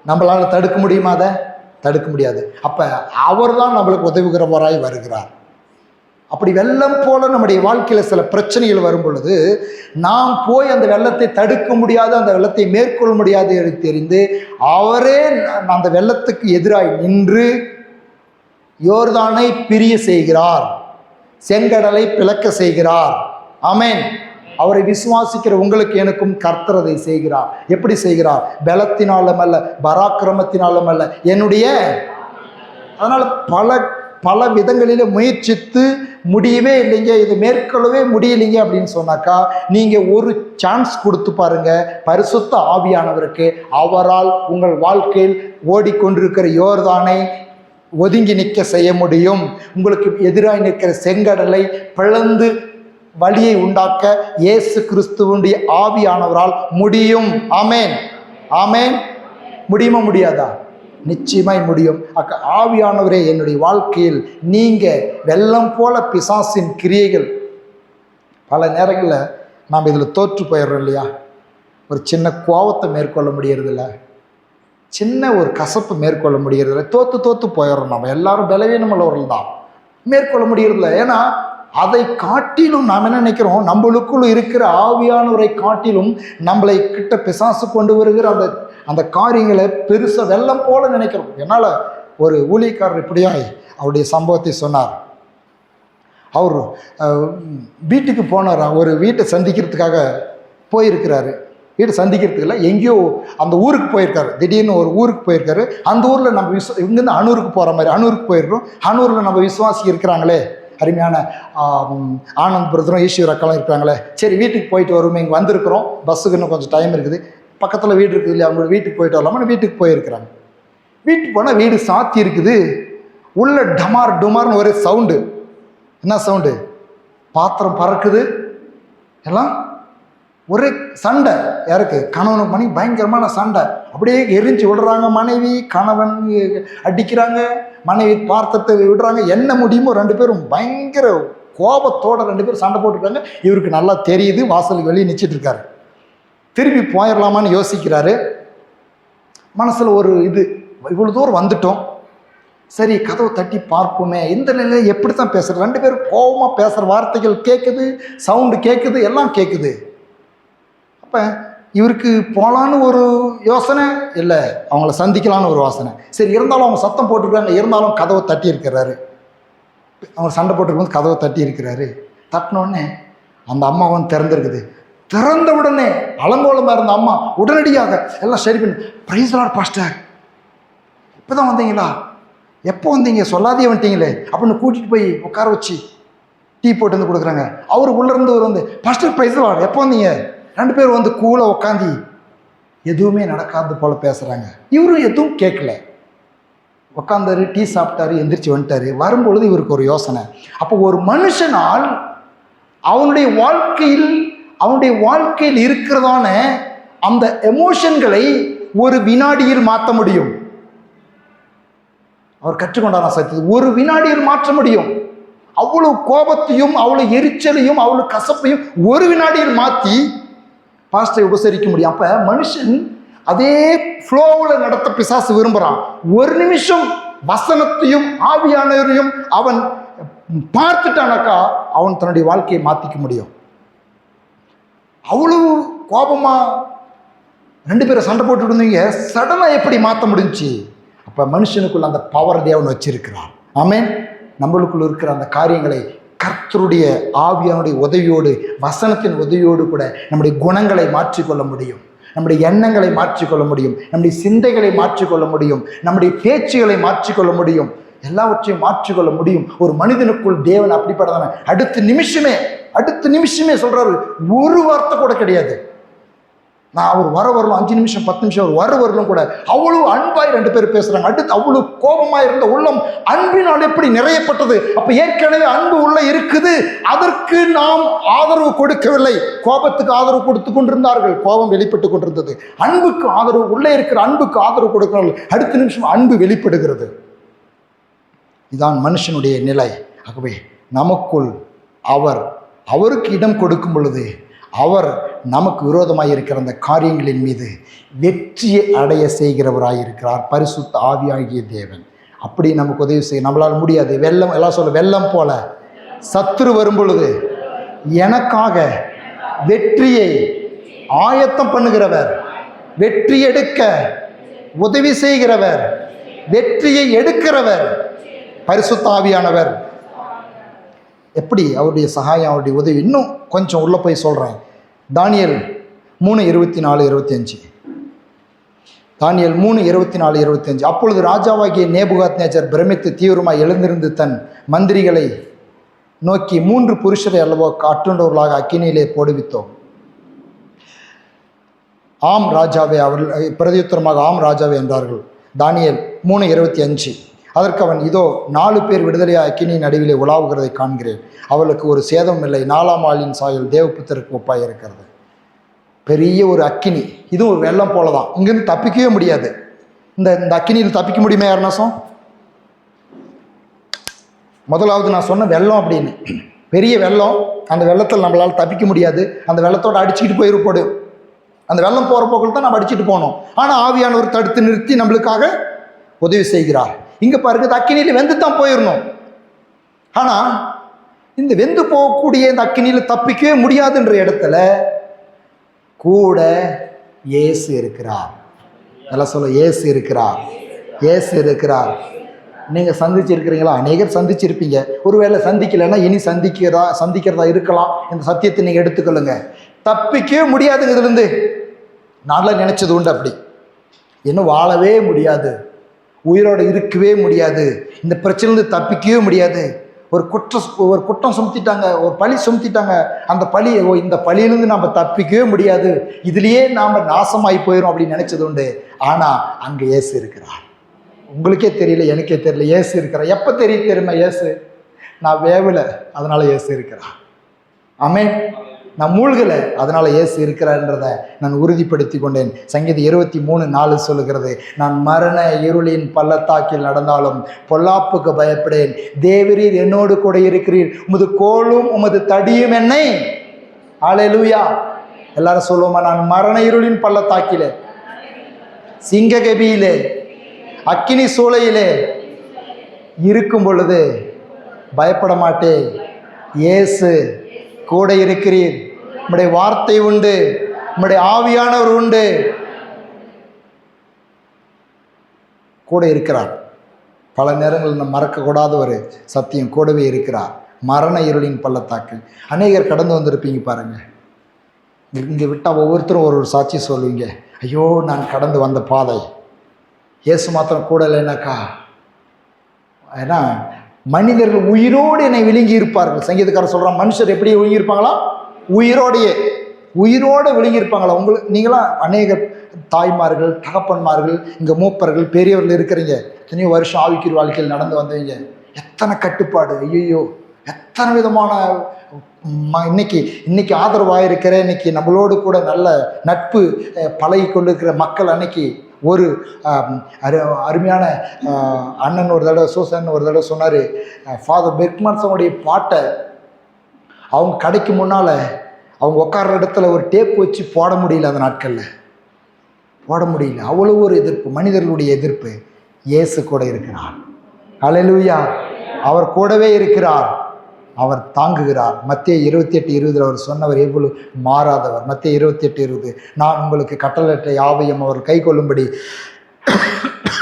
நம்மளால் தடுக்க முடியுமா? அதை தடுக்க முடியாது. அப்போ அவர் தான் நம்மளுக்கு உதவுகிறவராய் வருகிறார். அப்படி வெள்ளம் போல நம்முடைய வாழ்க்கையில் சில பிரச்சனைகள் வரும் பொழுது நாம் போய் அந்த வெள்ளத்தை தடுக்க முடியாது, அந்த வெள்ளத்தை மேற்கொள்ள முடியாது என்று தெரிந்து அவரே அந்த வெள்ளத்துக்கு எதிராய் நின்று யோர்தானை பிரிய செய்கிறார், செங்கடலை பிளக்க செய்கிறார். ஆமென். அவரை விசுவாசிக்கிற உங்களுக்கு எனக்கும் கர்த்தர் அதை செய்கிறார். எப்படி செய்கிறார்? பலத்தினாலும் அல்ல, பராக்கிரமத்தினாலும் அல்ல, என்னுடைய. அதனால பல விதங்களில முயற்சித்து முடியவே இல்லைங்க, இது மேற்கொள்ளவே முடியலைங்க அப்படின்னு சொன்னாக்கா நீங்கள் ஒரு சான்ஸ் கொடுத்து பாருங்க பரிசுத்த ஆவியானவருக்கு. அவரால் உங்கள் வாழ்க்கையில் ஓடிக்கொண்டிருக்கிற யோர்தானை ஒதுங்கி நிற்க செய்ய முடியும். உங்களுக்கு எதிராக நிற்கிற செங்கடலை பிளந்து வழியை உண்டாக்க இயேசு கிறிஸ்துவுடைய ஆவியானவரால் முடியும். ஆமேன், ஆமேன். முடியுமா முடியாதா? நிச்சயமாய் முடியும். ஆவியானவரே என்னுடைய வாழ்க்கையில் நீங்க வெள்ளம் போல பிசாசின் கிரியைகள் பல நேரங்களில் நாம் இதில் தோற்று போயிடுறோம் இல்லையா? ஒரு சின்ன கோபத்தை மேற்கொள்ள முடியறதில்ல, சின்ன ஒரு கசப்பு மேற்கொள்ள முடியறதில்ல, தோற்று போயிடுறோம். நம்ம எல்லாரும் பலவீனமுள்ளவர்கள் தான், மேற்கொள்ள முடியறதில்ல. ஏன்னா அதை காட்டிலும் நாம் என்ன நினைக்கிறோம், நம்மளுக்குள்ள இருக்கிற ஆவியானவரை காட்டிலும் நம்மளை கிட்ட பிசாசு கொண்டு வருகிற அந்த காரியங்களை பெருசாக வெள்ளம் போல நினைக்கிறோம். என்னால் ஒரு ஊழியக்காரர் இப்படியாய் அவருடைய சம்பவத்தை சொன்னார். அவர் வீட்டுக்கு போனார், ஒரு வீட்டை சந்திக்கிறதுக்காக போயிருக்கிறாரு. வீட்டை சந்திக்கிறதுக்கு இல்லை, எங்கேயோ அந்த ஊருக்கு போயிருக்காரு. திடீர்னு ஒரு ஊருக்கு போயிருக்காரு. அந்த ஊரில் நம்ம இங்கேருந்து அனூருக்கு போகிற மாதிரி அனூருக்கு போயிருக்கோம். அனூரில் நம்ம விசுவாசி இருக்கிறாங்களே, அருமையான ஆனந்த் பிரதரும் ஈஸ்வர் அக்காலும் இருக்கிறாங்களே, சரி வீட்டுக்கு போயிட்டு வருவோம், இங்கே வந்திருக்கிறோம், பஸ்ஸுக்கு இன்னும் கொஞ்சம் டைம் இருக்குது, பக்கத்தில் வீடு இருக்குது இல்லையா, அவங்களோட வீட்டுக்கு போயிட்டு வரலாமா, வீட்டுக்கு போயிருக்கிறாங்க. வீட்டுக்கு போனால் வீடு சாத்தி இருக்குது. உள்ள டமார் டுமார்னு ஒரே சவுண்டு. என்ன சவுண்டு? பாத்திரம் பறக்குது, எல்லாம் ஒரே சண்டை. யாருக்கு? கணவனுக்கு மனைவி பயங்கரமான சண்டை. அப்படியே எரிஞ்சு விடுறாங்க. மனைவி கணவன் அடிக்கிறாங்க, மனைவி பார்த்தத்தை விடுறாங்க. என்ன முடியுமோ ரெண்டு பேரும் பயங்கர கோபத்தோட ரெண்டு பேரும் சண்டை போட்டுருக்காங்க. இவருக்கு நல்லா தெரியுது, வாசலுக்கு வெளியே நிச்சிட்டு இருக்காரு. திருப்பி போயிடலாமான்னு யோசிக்கிறாரு. மனசில் ஒரு இது, இவ்வளோ தூரம் வந்துட்டோம், சரி கதவை தட்டி பார்ப்போமே. இந்த நிலையில் எப்படி தான் பேசுகிற, ரெண்டு பேரும் கோபமாக பேசுகிற வார்த்தைகள் கேட்குது, சவுண்டு கேட்குது, எல்லாம் கேட்குது. அப்போ இவருக்கு போகலான்னு ஒரு யோசனை இல்லை, அவங்கள சந்திக்கலான்னு ஒரு யோசனை. சரி இருந்தாலும் அவங்க சத்தம் போட்டிருக்காங்க, இருந்தாலும் கதவை தட்டி இருக்கிறாரு. அவங்க சண்டை போட்டிருக்கும்போது கதவை தட்டி இருக்கிறாரு. தட்டினோடனே அந்த அம்மாவும் திறந்துருக்குது. திறந்த உடனே அலங்கோலமாக இருந்த அம்மா உடனடியாக எல்லாம் சரி பண்ணி, பிரைஸ் லார்ட் பாஸ்டர், இப்போ தான் வந்தீங்களா, எப்போ வந்தீங்க, சொல்லாதே வந்துட்டீங்களே அப்படின்னு கூட்டிகிட்டு போய் உட்கார வச்சு டீ போட்டு வந்து கொடுக்குறாங்க. அவர் உள்ளேருந்து ஒரு வந்து, பாஸ்டர் பிரைஸ் லார்ட், எப்போ வந்தீங்க. ரெண்டு பேரும் வந்து கூல உட்காந்து எதுவுமே நடக்காது போல பேசுகிறாங்க. இவரும் எதுவும் கேட்கல, உட்காந்தாரு, டீ சாப்பிட்டாரு, எந்திரிச்சு வந்துட்டாரு. வரும்பொழுது இவருக்கு ஒரு யோசனை. அப்போ ஒரு மனுஷனால் அவனுடைய வாழ்க்கையில் இருக்கிறதான அந்த எமோஷன்களை ஒரு வினாடியில் மாற்ற முடியும். அவர் கற்றுக்கொண்டான சத்தியத்தை ஒரு வினாடியில் மாற்ற முடியும். அவ்வளவு கோபத்தையும் அவ்வளவு எரிச்சலையும் அவ்வளவு கசப்பையும் ஒரு வினாடியில் மாற்றி பாஸ்டரை உபசரிக்க முடியும். அப்ப மனுஷன் அதே ஃப்ளோவில் நடத்த பிசாசு விரும்புகிறான். ஒரு நிமிஷம் வசனத்தையும் ஆவியானவரையும் அவன் பார்த்துட்டானாக்கா அவன் தன்னுடைய வாழ்க்கையை மாற்றிக்க முடியும். அவ்வளவு கோபமா ரெண்டு பேரும் சண்டை போட்டுட்டு இருந்தீங்க, சடனாக எப்படி மாற்ற முடிஞ்சு? அப்போ மனுஷனுக்குள்ள அந்த பவர் தேவன் வச்சிருக்கிறார். ஆமென். நம்மளுக்குள்ள இருக்கிற அந்த காரியங்களை கர்த்தருடைய ஆவியானுடைய உதவியோடு, வசனத்தின் உதவியோடு கூட நம்முடைய குணங்களை மாற்றிக்கொள்ள முடியும், நம்முடைய எண்ணங்களை மாற்றிக்கொள்ள முடியும், நம்முடைய சிந்தைகளை மாற்றிக்கொள்ள முடியும், நம்முடைய பேச்சுகளை மாற்றிக்கொள்ள முடியும், எல்லாவற்றையும் மாற்றிக்கொள்ள முடியும். ஒரு மனிதனுக்குள் தேவன் அப்படிப்பட்டதான அடுத்த நிமிஷமே சொல்றாரு, ஒரு வார்த்தை கூட கிடையாது. நான் அவர் வரலும் 5 நிமிஷம் 10 நிமிஷம் அவர் வரலும் கூட அவ்வளவு அன்பாய் ரெண்டு பேர் பேசுறாங்க. அடுத்து அவ்வளவு கோபமாய் இருந்த உள்ளம் அன்பினால் எப்படி நிறையப்பட்டது. அப்ப ஏற்கனவே அன்பு உள்ள இருக்குது, அதற்கு நாம் ஆதரவு கொடுக்கவில்லை. கோபத்துக்கு ஆதரவு கொடுத்து கொண்டிருந்தார்கள், கோபம் வெளிப்பட்டு கொண்டிருந்தது. அன்புக்கு ஆதரவு, உள்ளே இருக்கிற அன்புக்கு ஆதரவு கொடுக்கிறார்கள். அடுத்த நிமிஷம் அன்பு வெளிப்படுகிறது. இதான் மனுஷனுடைய நிலை. ஆகவே நமக்குள் அவருக்கு இடம் கொடுக்கும் பொழுது அவர் நமக்கு விரோதமாக இருக்கிற அந்த காரியங்களின் மீது வெற்றியை அடைய செய்கிறவராயிருக்கிறார் பரிசுத்த ஆவியாகிய தேவன். அப்படி நமக்கு உதவி செய்ய நம்மளால் முடியாது. வெள்ளம், எல்லாம் சொல்ல, வெள்ளம் போல சத்துரு வரும் பொழுது எனக்காக வெற்றியை ஆயத்தம் பண்ணுகிறவர், வெற்றி எடுக்க உதவி செய்கிறவர், வெற்றியை எடுக்கிறவர் பரிசுத்த ஆவியானவர். எப்படி அவருடைய சகாயம், அவருடைய உதவி? இன்னும் கொஞ்சம் உள்ள போய் சொல்றேன். தானியேல் 3:24-25. தானியேல் 3:24-25. அப்பொழுது ராஜாவாகிய நேபுகாத்நேச்சர் பிரமித்து தீவிரமாய் எழுந்திருந்து தன் மந்திரிகளை நோக்கி, 3 புருஷரை அல்லவோ காட்டுண்டவர்களாக அக்கினியிலே போடுவித்தோம். ஆம் ராஜாவே, அவர்கள் பிரதியுத்தரமாக ஆம் ராஜாவே என்றார்கள். தானியேல் 3:25. அதற்கு அவன், இதோ 4 பேர் விடுதலையாக அக்கினியின் நடுவிலே உலாவுகிறதை காண்கிறேன். அவளுக்கு ஒரு சேதம் இல்லை. 4ஆம் ஆளின் சாயல் தேவபுத்தருக்கு ஒப்பாய் இருக்கிறது. பெரிய ஒரு அக்கினி, இதுவும் ஒரு வெள்ளம் போல தான். இங்கேருந்து தப்பிக்கவே முடியாது. இந்த அக்கினியில் தப்பிக்க முடியுமா யாருனாசம்? முதலாவது நான் சொன்ன வெள்ளம் அப்படின்னு, பெரிய வெள்ளம். அந்த வெள்ளத்தில் நம்மளால் தப்பிக்க முடியாது. அந்த வெள்ளத்தோடு அடிச்சுக்கிட்டு போயிரு. அந்த வெள்ளம் போகிற போக்கில் தான் நம்ம அடிச்சுட்டு போனோம். ஆனால் ஆவியானவர் தடுத்து நிறுத்தி நம்மளுக்காக உதவி செய்கிறார். இங்கே பாருங்க, அக்கினியில் வெந்து தான் போயிடணும். ஆனால் இந்த வெந்து போகக்கூடிய இந்த அக்கினியில் தப்பிக்கவே முடியாதுன்ற இடத்துல கூட இயேசு இருக்கிறார். நல்லா சொல்ல, இயேசு இருக்கிறார், இயேசு இருக்கிறார். நீங்கள் சந்திச்சிருக்கிறீங்களா? அநேகர் சந்திச்சிருப்பீங்க. ஒருவேளை சந்திக்கலைன்னா இனி சந்திக்கிறதா இருக்கலாம். இந்த சத்தியத்தை நீங்கள் எடுத்துக்கொள்ளுங்க. தப்பிக்கவே முடியாதுங்க இதுலேருந்து. நான்லாம் நினச்சது உண்டு அப்படி. இன்னும் வாழவே முடியாது, உயிரோடு இருக்கவே முடியாது, இந்த பிரச்சனைலேருந்து தப்பிக்கவே முடியாது. ஒரு குற்றம் சுமத்திட்டாங்க, ஒரு பழி சுமத்திட்டாங்க. அந்த பழி, இந்த பழியிலேருந்து நாம் தப்பிக்கவே முடியாது, இதுலேயே நாம் நாசமாகி போயிடும் அப்படின்னு நினச்சது உண்டு. ஆனால் அங்கே இயேசு இருக்கிறார். உங்களுக்கே தெரியல, எனக்கே தெரியல, இயேசு இருக்கிறார். எப்போ தெரியுமா? இயேசு நான் வேவலை, அதனால் இயேசு இருக்கிறார். ஆமென். நான் மூழ்கலை, அதனால் இயேசு இருக்கிறார்ன்றதை நான் உறுதிப்படுத்தி கொண்டேன். சங்கீதம் 23:4 சொல்லுகிறது, நான் மரண இருளின் பள்ளத்தாக்கில் நடந்தாலும் பொல்லாப்புக்கு பயப்படேன், தேவரீர் என்னோடு கூட இருக்கிறீர், உமது கோலும் உமது தடியும் என்னை. அல்லேலூயா. எல்லாரும் சொல்லுவோமா? நான் மரண இருளின் பள்ளத்தாக்கிலே, சிங்ககபியிலே, அக்கினி சூளையிலே இருக்கும் பொழுது பயப்பட மாட்டேன். இயேசு கூட இருக்கிறீர், உம்முடைய வார்த்தை உண்டு, உம்முடைய ஆவியானவர் உண்டு, கூட இருக்கிறார். பல நேரங்களில் நம்ம மறக்கக்கூடாத ஒரு சத்தியம், கூடவே இருக்கிறார். மரண இருளின் பள்ளத்தாக்கு அநேகர் கடந்து வந்திருப்பீங்க பாருங்க. இங்கே விட்டால் ஒவ்வொருத்தரும் ஒரு சாட்சி சொல்லுவீங்க. ஐயோ, நான் கடந்து வந்த பாதை, இயேசு மாத்திரம் கூட இல்லைனாக்கா. ஏன்னா மனிதர்கள் உயிரோடு என்னை விழுங்கி இருப்பார்கள். சங்கீதக்காரர் சொல்கிறான், மனுஷர் எப்படி விழுங்கி இருப்பாங்களா? உயிரோடு விழுங்கி இருப்பாங்களா? நீங்களாம் அநேக தாய்மார்கள், தகப்பன்மார்கள், இங்கே மூப்பர்கள், பெரியவர்கள் இருக்கிறீங்க. எத்தனையோ வருஷம் ஆவிக்குரிய வாழ்க்கையில் நடந்து வந்தவங்க. எத்தனை கட்டுப்பாடு, ஐயோ, எத்தனை விதமான இன்னைக்கு ஆதரவாக இருக்கிற, இன்னைக்கு நம்மளோடு கூட நல்ல நட்பு பழகி கொண்டிருக்கிற மக்கள். அன்னைக்கு ஒரு அருமையான அண்ணன் ஒரு தடவை, சூசன் ஒரு தடவை சொன்னார், ஃபாதர் பெர்க்மன்ஸனுடைய பாட்டை அவங்க கடைக்கு முன்னால் அவங்க உட்கார்ற இடத்துல ஒரு டேப் வச்சு போட முடியல. அந்த நாட்களில் போட முடியல. அவ்வளோ ஒரு எதிர்ப்பு, மனிதர்களுடைய எதிர்ப்பு. இயேசு கூட இருக்கிறார். அல்லேலூயா. அவர் கூடவே இருக்கிறார், அவர் தாங்குகிறார். மத்தேயு 28:20 அவர் சொன்னவர் எவ்வளவு மாறாதவர். மத்தேயு 28:20 நான் உங்களுக்கு கட்டளையிட்ட யாவையும் அவர் கை கொள்ளும்படி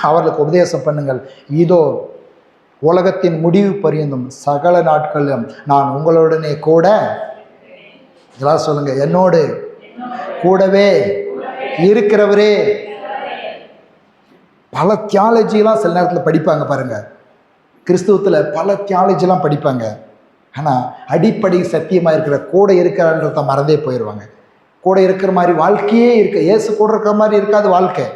அவர்களுக்கு உபதேசம் பண்ணுங்கள், இதோ உலகத்தின் முடிவு பரியந்தும் சகல நாட்களிலும் நான் உங்களுடனே கூட. இதெல்லாம் சொல்லுங்க, என்னோடு கூடவே இருக்கிறவரே. பல தியாலஜிலாம் சில நேரத்தில் படிப்பாங்க பாருங்க. கிறிஸ்துவத்தில் பல தியாலஜிலாம் படிப்பாங்க. ஆனால் அடிப்படை சத்தியமாக இருக்கிற கூட இருக்கிறன்றத மறந்தே போயிடுவாங்க. கூட இருக்கிற மாதிரி வாழ்க்கையே இயேசு கூட இருக்கிற மாதிரி இருக்காது வாழ்க்கை.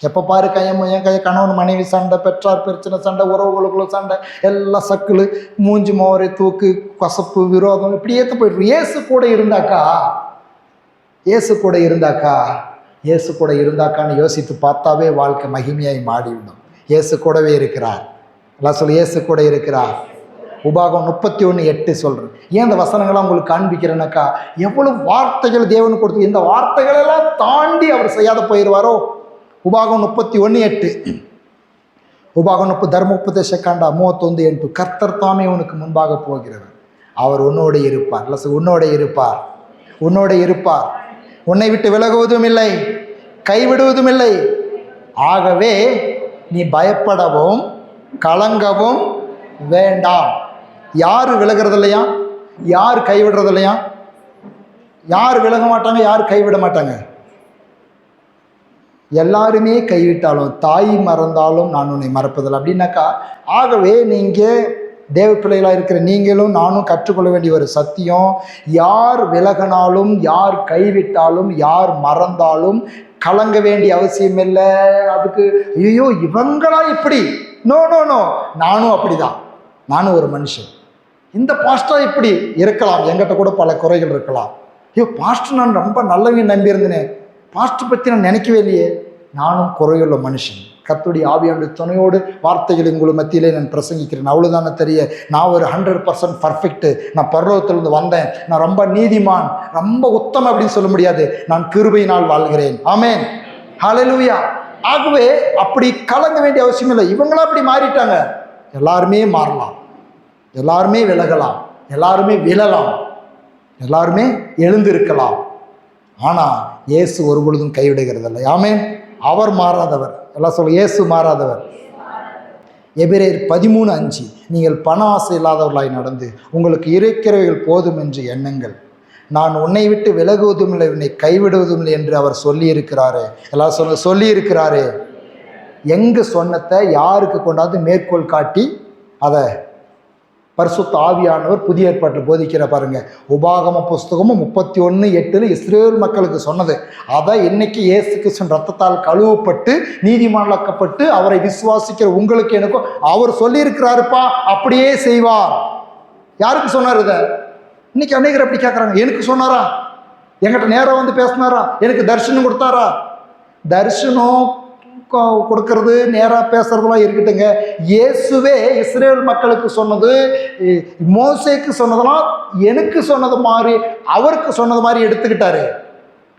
எப்போ பாரு என் கணவன் மனைவி சண்டை, பெற்றார் பிரச்சனை சண்டை, உறவுகளுக்குள்ள சண்டை, எல்லாம் சக்குலு, மூஞ்சி மோரை தூக்கு, கசப்பு, விரோதம், இப்படி ஏற்ற போயிட்டு. இயேசு கூட இருந்தாக்கான்னு யோசித்து பார்த்தாவே வாழ்க்கை மகிமையாய் மாறிவிடும். இயேசு கூடவே இருக்கிறார். எல்லாம் சொல்லி, இயேசு கூட இருக்கிறார். உபாகம் 31:8 சொல்கிறேன். ஏன் இந்த வசனங்கள்லாம் உங்களுக்கு காண்பிக்கிறேன்னாக்கா, எவ்வளவு வார்த்தைகள் தேவனுக்கு கொடுத்து இந்த வார்த்தைகளெல்லாம் தாண்டி அவர் செய்யாத போயிடுவாரோ. உபாகம் 31:8, உபாகம் 30 தர்மோபதேச காண்ட 31:8, கர்த்தர் தாமே உனக்கு முன்பாக போகிறவர். அவர் உன்னோடு இருப்பார். உன்னோடு இருப்பார், உன்னோடு இருப்பார். உன்னை விட்டு விலகுவதும் இல்லை, கைவிடுவதும் இல்லை. ஆகவே நீ பயப்படவும் கலங்கவும் வேண்டாம். யார் விலகிறது இல்லையா? யார் கைவிடுறது இல்லையா? யார் விலக மாட்டாங்க? யார் கைவிட மாட்டாங்க? எல்லாருமே கைவிட்டாலும் தாய் மறந்தாலும் நான் உன்னை மறப்பதில்லை அப்படின்னாக்கா, ஆகவே நீங்கள் தேவ பிள்ளைகளாக இருக்கிற நீங்களும் நானும் கற்றுக்கொள்ள வேண்டிய ஒரு சத்தியம், யார் விலகினாலும் யார் கைவிட்டாலும் யார் மறந்தாலும் கலங்க வேண்டிய அவசியம் இல்லை. அதுக்கு ஐயோ இவங்களா இப்படி, நோ நோ நோ, நானும் அப்படிதான், நானும் ஒரு மனுஷன். இந்த பாஸ்டா இப்படி இருக்கலாம், என்கிட்ட கூட பல குறைகள் இருக்கலாம். ஐயோ பாஸ்டர் நான் ரொம்ப நல்லவங்க நம்பியிருந்தேனே, பாஸ்டர் பற்றி நான் நினைக்கவே இல்லையே, நானும் குறையுள்ள மனுஷன். கர்த்தருடைய ஆவியானுடைய துணையோடு வார்த்தைகள் உங்கள் மத்தியிலே நான் பிரசங்கிக்கிறேன். அவ்வளோதானே தெரிய, நான் ஒரு 100% பர்ஃபெக்ட்டு, நான் பரலோகத்திலிருந்து வந்தேன், நான் ரொம்ப நீதிமான், ரொம்ப உத்தமம் அப்படின்னு சொல்ல முடியாது. நான் கிருபையினால் வாழ்கிறேன். ஆமென், ஹல்லேலூயா. ஆகவே அப்படி கலங்க வேண்டிய அவசியம் இல்லை. இவங்களா அப்படி மாறிட்டாங்க. எல்லாருமே மாறலாம், எல்லாருமே விலகலாம், எல்லாருமே விழலாம், எல்லாருமே எழுந்திருக்கலாம். ஆனால் இயேசு ஒரு பொழுதும் கைவிடுகிறதில்லை. ஆமென். அவர் மாறாதவர். எல்லாம் சொல்ல, இயேசு மாறாதவர். எபிரேயர் 13:5, நீங்கள் பண ஆசை இல்லாதவர்களாய் நடந்து உங்களுக்கு இருக்கிறவைகள் போதும் என்று எண்ணுங்கள், நான் உன்னை விட்டு விலகுவதும் இல்லை உன்னை கைவிடுவதும் இல்லை என்று அவர் சொல்லியிருக்கிறாரு. எல்லாம் சொல்ல, சொல்லியிருக்கிறாரு. எங்கு சொன்னத்தை யாருக்கு கொண்டாந்து மேற்கோள் காட்டி அதை பரிசுத்த ஆவியானவர் புதிய ஏற்பாட்டில் போதிக்கிற பாருங்க. உபாகம புஸ்தகமும் 31:8 இஸ்ரேல் மக்களுக்கு சொன்னது, அதை இன்னைக்கு இயேசு கிறிஸ்துவின் ரத்தத்தால் கழுவப்பட்டு நீதிமானாக்கப்பட்டு அவரை விசுவாசிக்கிற உங்களுக்கு எனக்கும் அவர் சொல்லியிருக்கிறாருப்பா, அப்படியே செய்வார். யாருக்கு சொன்னார் இதை? இன்னைக்கு அநேகர் அப்படி கேட்குறாங்க, எனக்கு சொன்னாரா, என்கிட்ட நேரம் வந்து பேசினாரா, எனக்கு தரிசனம் கொடுத்தாரா? தரிசனம் கொடுக்கறது நேராக பேசுறதுலாம் இருக்கட்டுங்க. இயேசுவே இஸ்ரேல் மக்களுக்கு சொன்னது, மோசேக்கு சொன்னதெல்லாம் எனக்கு சொன்னது மாதிரி அவருக்கு சொன்னது மாதிரி எடுத்துக்கிட்டாரு.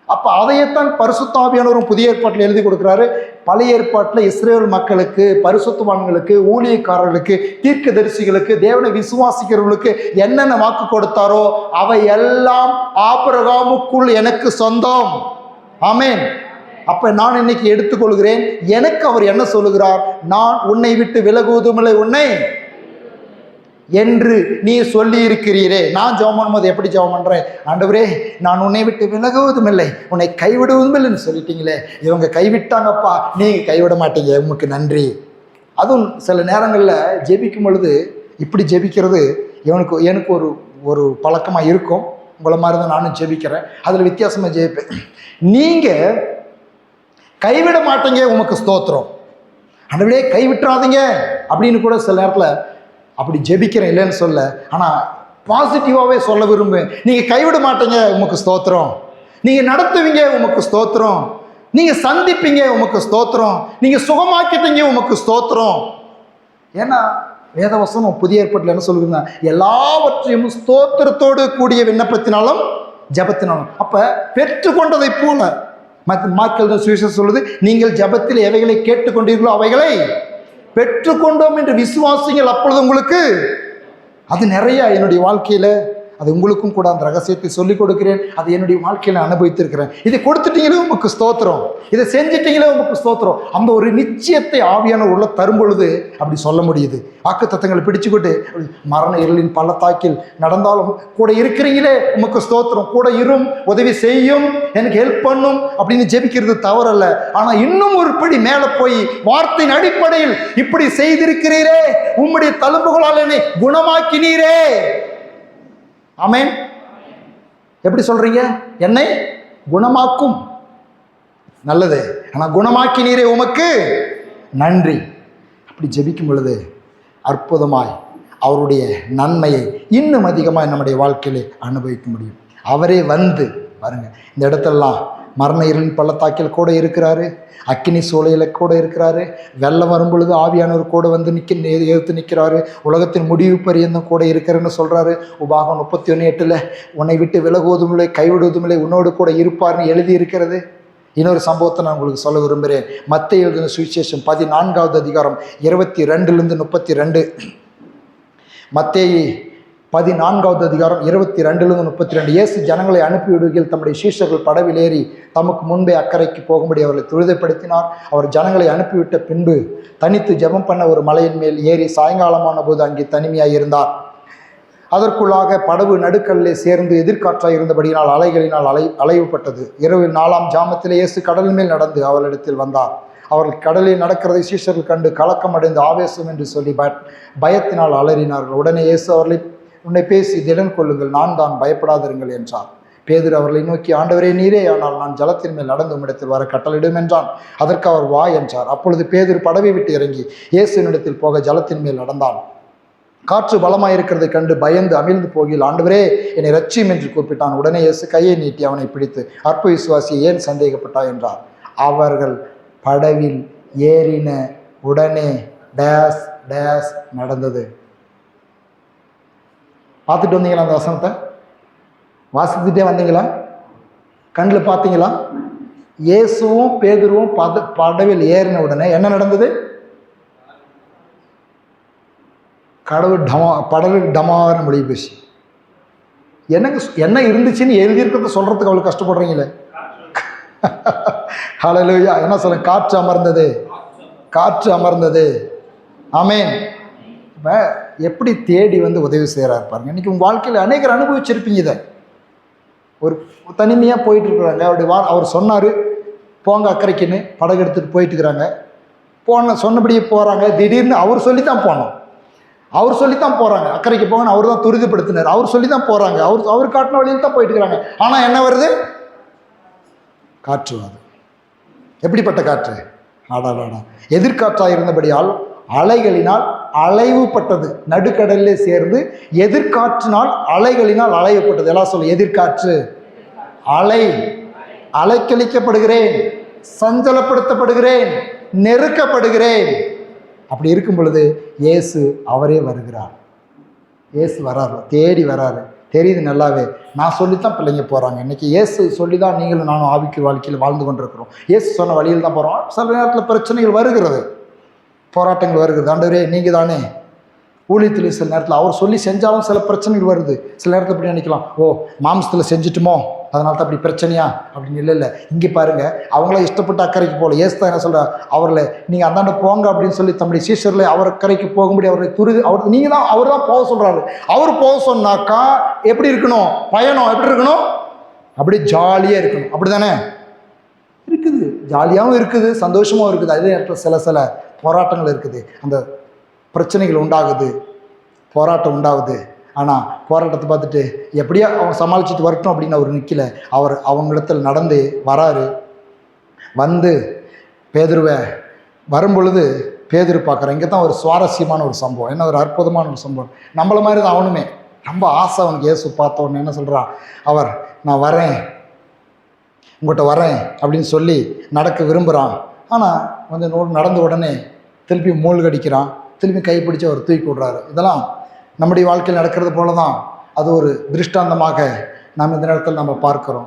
அப்போ அதையத்தான் பரிசுத்த ஆவியானவரும் புதிய ஏற்பாட்டில் எழுதி கொடுக்குறாரு. பழைய ஏற்பாட்டில் இஸ்ரேல் மக்களுக்கு, பரிசுத்தவான்களுக்கு, ஊழியக்காரர்களுக்கு, தீர்க்கதரிசிகளுக்கு, தேவனை விசுவாசிக்கிறவர்களுக்கு என்னென்ன வாக்கு கொடுத்தாரோ அவை எல்லாம் ஆபிரகாமுக்குள் எனக்கு சொந்தம். ஆமென். அப்ப நான் இன்னைக்கு எடுத்துக்கொள்கிறேன், எனக்கு அவர் என்ன சொல்லுகிறார், நான் உன்னை விட்டு விலகுவதும் இல்லை உன்னை என்று நீ சொல்லி இருக்கிறீரே. நான் ஜெபம் பண்ணும்போது எப்படி ஜெபம் பண்றேன், ஆண்டவரே நான் உன்னை விட்டு விலகுவதும் இல்லை உன்னை கைவிடுவதும் இல்லைன்னு சொல்லிட்டீங்களே, இவங்க கைவிட்டாங்கப்பா, நீங்க கைவிட மாட்டீங்க, உமக்கு நன்றி. அதுவும் சில நேரங்களில் ஜெபிக்கும் பொழுது இப்படி ஜெபிக்கிறது எனக்கு ஒரு பழக்கமாக இருக்கும். உங்களை மாதிரி தான் நானும் ஜெபிக்கிறேன், அதில் வித்தியாசமாக ஜெபிப்பேன். நீங்கள் கைவிட மாட்டீங்க, உமக்கு ஸ்தோத்திரம், ஆண்டவரே கைவிட்டுறாதீங்க அப்படின்னு கூட சில நேரத்தில் அப்படி ஜெபிக்கிறேன், இல்லைன்னு சொல்ல, ஆனால் பாசிட்டிவாகவே சொல்ல விரும்புவேன். நீங்கள் கைவிட மாட்டீங்க, உமக்கு ஸ்தோத்திரம், நீங்கள் நடத்துவீங்க, உமக்கு ஸ்தோத்திரம், நீங்கள் சந்திப்பீங்க, உமக்கு ஸ்தோத்திரம், நீங்கள் சுகமாக்கிட்டீங்க, உமக்கு ஸ்தோத்திரம். ஏன்னா வேதவசனம் புதிய ஏற்பாட்டில் என்ன சொல்லுங்க, எல்லாவற்றையும் ஸ்தோத்திரத்தோடு கூடிய விண்ணப்பத்தினாலும் ஜபத்தினாலும். அப்போ பெற்றுக்கொண்டதை போல மார்க் சுவிசேஷம் சொல்லுது, நீங்கள் ஜபத்தில் எவைகளை கேட்டுக்கொண்டீர்களோ அவைகளை பெற்றுக்கொண்டோம் என்று விசுவாசிங்கள், அப்பொழுது உங்களுக்கு அது நிறைய என்னுடைய வாழ்க்கையில், அது உங்களுக்கும் கூட அந்த ரகசியத்தை சொல்லிக் கொடுக்கிறேன், அதை என்னுடைய வாழ்க்கையில் அனுபவித்திருக்கிறேன். இதை கொடுத்துட்டீங்களே உமக்கு ஸ்தோத்திரம், இதை செஞ்சிட்டீங்களே உமக்கு ஸ்தோத்திரம். அந்த ஒரு நிச்சயத்தை ஆவியான உள்ள தரும் பொழுது அப்படி சொல்ல முடியுது. வாக்கு தத்தங்களை பிடிச்சுக்கிட்டு மரண இருளின் பள்ளத்தாக்கில் நடந்தாலும் கூட இருக்கிறீங்களே உமக்கு ஸ்தோத்திரம், கூட இரும், உதவி செய்யும், எனக்கு ஹெல்ப் பண்ணும் அப்படின்னு ஜெபிக்கிறது தவறல்ல. ஆனால் இன்னும் ஒரு படி மேலே போய் வார்த்தையின் அடிப்படையில் இப்படி செய்திருக்கிறீரே, உம்முடைய தழும்புகளால் என்னை குணமாக்கினீரே. ஆமென். எப்படி சொல்றீங்க, என்னை குணமாக்கும், நல்லது, ஆனால் குணமாக்கினீரே உமக்கு நன்றி. அப்படி ஜெபிக்கும் பொழுது அற்புதமாய் அவருடைய நன்மையை இன்னும் அதிகமாக நம்முடைய வாழ்க்கையிலே அனுபவிக்க முடியும். அவரே வந்து பாருங்க, இந்த இடத்தெல்லாம் மரண இருளின் பள்ளத்தாக்கில் கூட இருக்கிறாரு, அக்கினி சூளையில் கூட இருக்கிறாரு, வெள்ளம் வரும் பொழுது ஆவியானவர் கூட வந்து எதிர்த்து நிற்கிறாரு, உலகத்தின் முடிவு பரியந்தம் கூட இருக்கிறன்னு சொல்கிறாரு. உபாகம் 31:8 உன்னை விட்டு விலகுவதும் இல்லை கைவிடுவதும் இல்லை உன்னோடு கூட இருப்பார்னு எழுதி இருக்கிறது. இன்னொரு சம்பவத்தை நான் உங்களுக்கு சொல்ல விரும்புகிறேன். மத்தேயு எழுதின சுவிசேஷம் 14வது அதிகாரம் 22-32. மத்தேயு 14வது அதிகாரம் 22-32. இயேசு ஜனங்களை அனுப்பிவிடுகையில் தம்முடைய சீஷர்கள் படவில் ஏறி தமக்கு முன்பே அக்கறைக்கு போகும்படி அவர்களை துரிதப்படுத்தினார். அவர் ஜனங்களை அனுப்பிவிட்ட பின்பு தனித்து ஜெபம் பண்ண ஒரு மலையின் மேல் ஏறி சாயங்காலமான போது அங்கே தனிமையாக இருந்தார். அதற்குள்ளாக படகு நடுக்கல்லே சேர்ந்து எதிர்காற்றாய் இருந்தபடியினால் அலைகளினால் அலைவுபட்டது. இரவு 4ஆம் ஜாமத்திலே இயேசு கடலின் மேல் நடந்து அவளிடத்தில் வந்தார். அவர்கள் கடலில் நடக்கிறதை சீஷர்கள் கண்டு கலக்கம் அடைந்து ஆவேசம் என்று சொல்லி பயத்தினால் அலறினார்கள். உடனே இயேசு அவர்களை, உன்னை பேசி திடன் கொள்ளுங்கள், நான் தான், பயப்படாதிருங்கள் என்றார். பேதுரு அவர்களை நோக்கி, ஆண்டவரே நீரே, ஆனால் நான் ஜலத்தின் மேல் நடந்து உம்மிடத்தில் வர கட்டளையிடும் என்றான். அதற்கு அவர் வா என்றார். அப்பொழுது பேதுரு படவை விட்டு இறங்கி இயேசுவினிடத்தில் போக ஜலத்தின் மேல் நடந்தான். காற்று பலமாயிருக்கிறதை கண்டு பயந்து அமிழ்ந்து போகில், ஆண்டவரே என்னை ரட்சியும் என்று கூப்பிட்டான். உடனே இயேசு கையை நீட்டி அவனை பிடித்து, அற்ப விசுவாசியை ஏன் சந்தேகப்பட்டாய் என்றார். அவர்கள் படவில் ஏறின உடனே டேஸ் டேஸ் நடந்தது. பார்த்துட்டு வந்தீங்களா? அந்த வசனத்தை வாசித்துட்டே வந்தீங்களா? கண்ணில் பார்த்தீங்களா? இயேசுவும் பேதுருவும் படவில் ஏறின உடனே என்ன நடந்தது? படகு டமான்னு மொழி பேசி என்ன இருந்துச்சுன்னு எழுதியிருக்கிறத சொல்றதுக்கு அவ்வளோ கஷ்டப்படுறீங்களே. ஹல்லேலூயா. என்ன சொல்ல? காற்று அமர்ந்தது, காற்று அமர்ந்தது. ஆமென். இப்போ எப்படி தேடி வந்து உதவி செய்கிறாரு பாருங்க. இன்னைக்கு உங்கள் வாழ்க்கையில் அநேகர் அனுபவிச்சிருப்பீங்க. இதை ஒரு தனிமையாக போயிட்டு இருக்கிறாங்க. அவர் சொன்னார் போங்க அக்கறைக்குன்னு, படகு எடுத்துகிட்டு போயிட்டு இருக்கிறாங்க. சொன்னபடியே போகிறாங்க. திடீர்னு அவர் சொல்லி தான் போனோம், அவர் சொல்லி தான் போகிறாங்க. அக்கறைக்கு போங்கன்னு அவர் தான் துரிதப்படுத்தினார். அவர் சொல்லி தான் போகிறாங்க. அவர் காட்டின வழியில் தான் போயிட்டு இருக்கிறாங்க. ஆனால் என்ன வருது? காற்று வருது. எப்படிப்பட்ட காற்று? ஆடாடாடா. எதிர்காற்றாக இருந்தபடியால் அலைகளினால் அலைவுபட்டது. நடுக்கடலிலே சேர்ந்து எதிர்காற்றினால் அலைகளினால் அலைவுபட்டது. எல்லாம் சொல்லு, எதிர்காற்று, அலை. அலைக்கழிக்கப்படுகிறேன், சஞ்சலப்படுத்தப்படுகிறேன், நெருக்கப்படுகிறேன். அப்படி இருக்கும் பொழுது இயேசு அவரே வருகிறார். இயேசு வராரு, தேடி வராரு. தெரியுது நல்லாவே. நான் சொல்லித்தான் பிள்ளைங்க போகிறாங்க. இன்றைக்கி இயேசு சொல்லி தான் நீங்களும் நானும் ஆவிக்கு வாழ்க்கையில் வாழ்ந்து கொண்டிருக்கிறோம். இயேசு சொன்ன வழியில் தான் போகிறோம். சில நேரத்தில் பிரச்சனைகள் வருகிறது, போராட்டங்கள் வருகிறது. ஆண்டவரே நீங்கள் தானே. ஊழியத்தில் சில நேரத்தில் அவர் சொல்லி செஞ்சாலும் சில பிரச்சனைகள் வருது. சில நேரத்தில் அப்படி நினைக்கலாம், ஓ மாம்சத்தில் செஞ்சுட்டுமோ அதனால தான் அப்படி பிரச்சனையா அப்படின்னு. இல்லை, இங்கே பாருங்கள், அவங்கள இஷ்டப்பட்டு அக்கறைக்கு போகல. இயேசு தான் என்ன சொல்கிறார்? அவர்களை நீங்கள் அந்தாண்ட போங்க அப்படின்னு சொல்லி தம்முடைய சீஷர்களை அவர் அக்கறைக்கு போகும்படி அவரை நீங்கள் தான், அவர் தான் போக சொல்கிறாரு. அவர் போக சொன்னாக்கா எப்படி இருக்கணும்? பயணம் எப்படி இருக்கணும்? அப்படியே ஜாலியாக இருக்கணும். அப்படி தானே இருக்குது. ஜாலியாகவும் இருக்குது, சந்தோஷமாகவும் இருக்குது. அதே நேரத்தில் சில போராட்டங்கள் இருக்குது. அந்த பிரச்சனைகள் உண்டாகுது, போராட்டம் உண்டாகுது. ஆனால் போராட்டத்தை பார்த்துட்டு எப்படியா அவங்க சமாளிச்சுட்டு வரட்டும் அப்படின்னு அவர் நிற்கல. அவர் அவங்களிடத்தில் நடந்து வராரு. வந்து பேதுருவை வரும்பொழுது பேதுரு பார்க்குறேன். இங்கே தான் ஒரு சுவாரஸ்யமான ஒரு சம்பவம், என்ன ஒரு அற்புதமான ஒரு சம்பவம். நம்மளை மாதிரி தான் அவனுமே. ரொம்ப ஆசை அவனுக்கு. இயேசு பார்த்த உடனே என்ன சொல்கிறான்? அவர் நான் வரேன், உங்கள்கிட்ட வரேன் அப்படின்னு சொல்லி நடக்க விரும்புகிறான். ஆனால் கொஞ்சம் நடந்த உடனே திருப்பி மூழ்கடிக்கிறான். திருப்பி கைப்பிடிச்சு அவர் தூக்கி விடுறாரு. இதெல்லாம் நம்முடைய வாழ்க்கையில் நடக்கிறது போல தான். அது ஒரு திருஷ்டாந்தமாக நாம் இந்த நேரத்தில் நம்ம பார்க்குறோம்.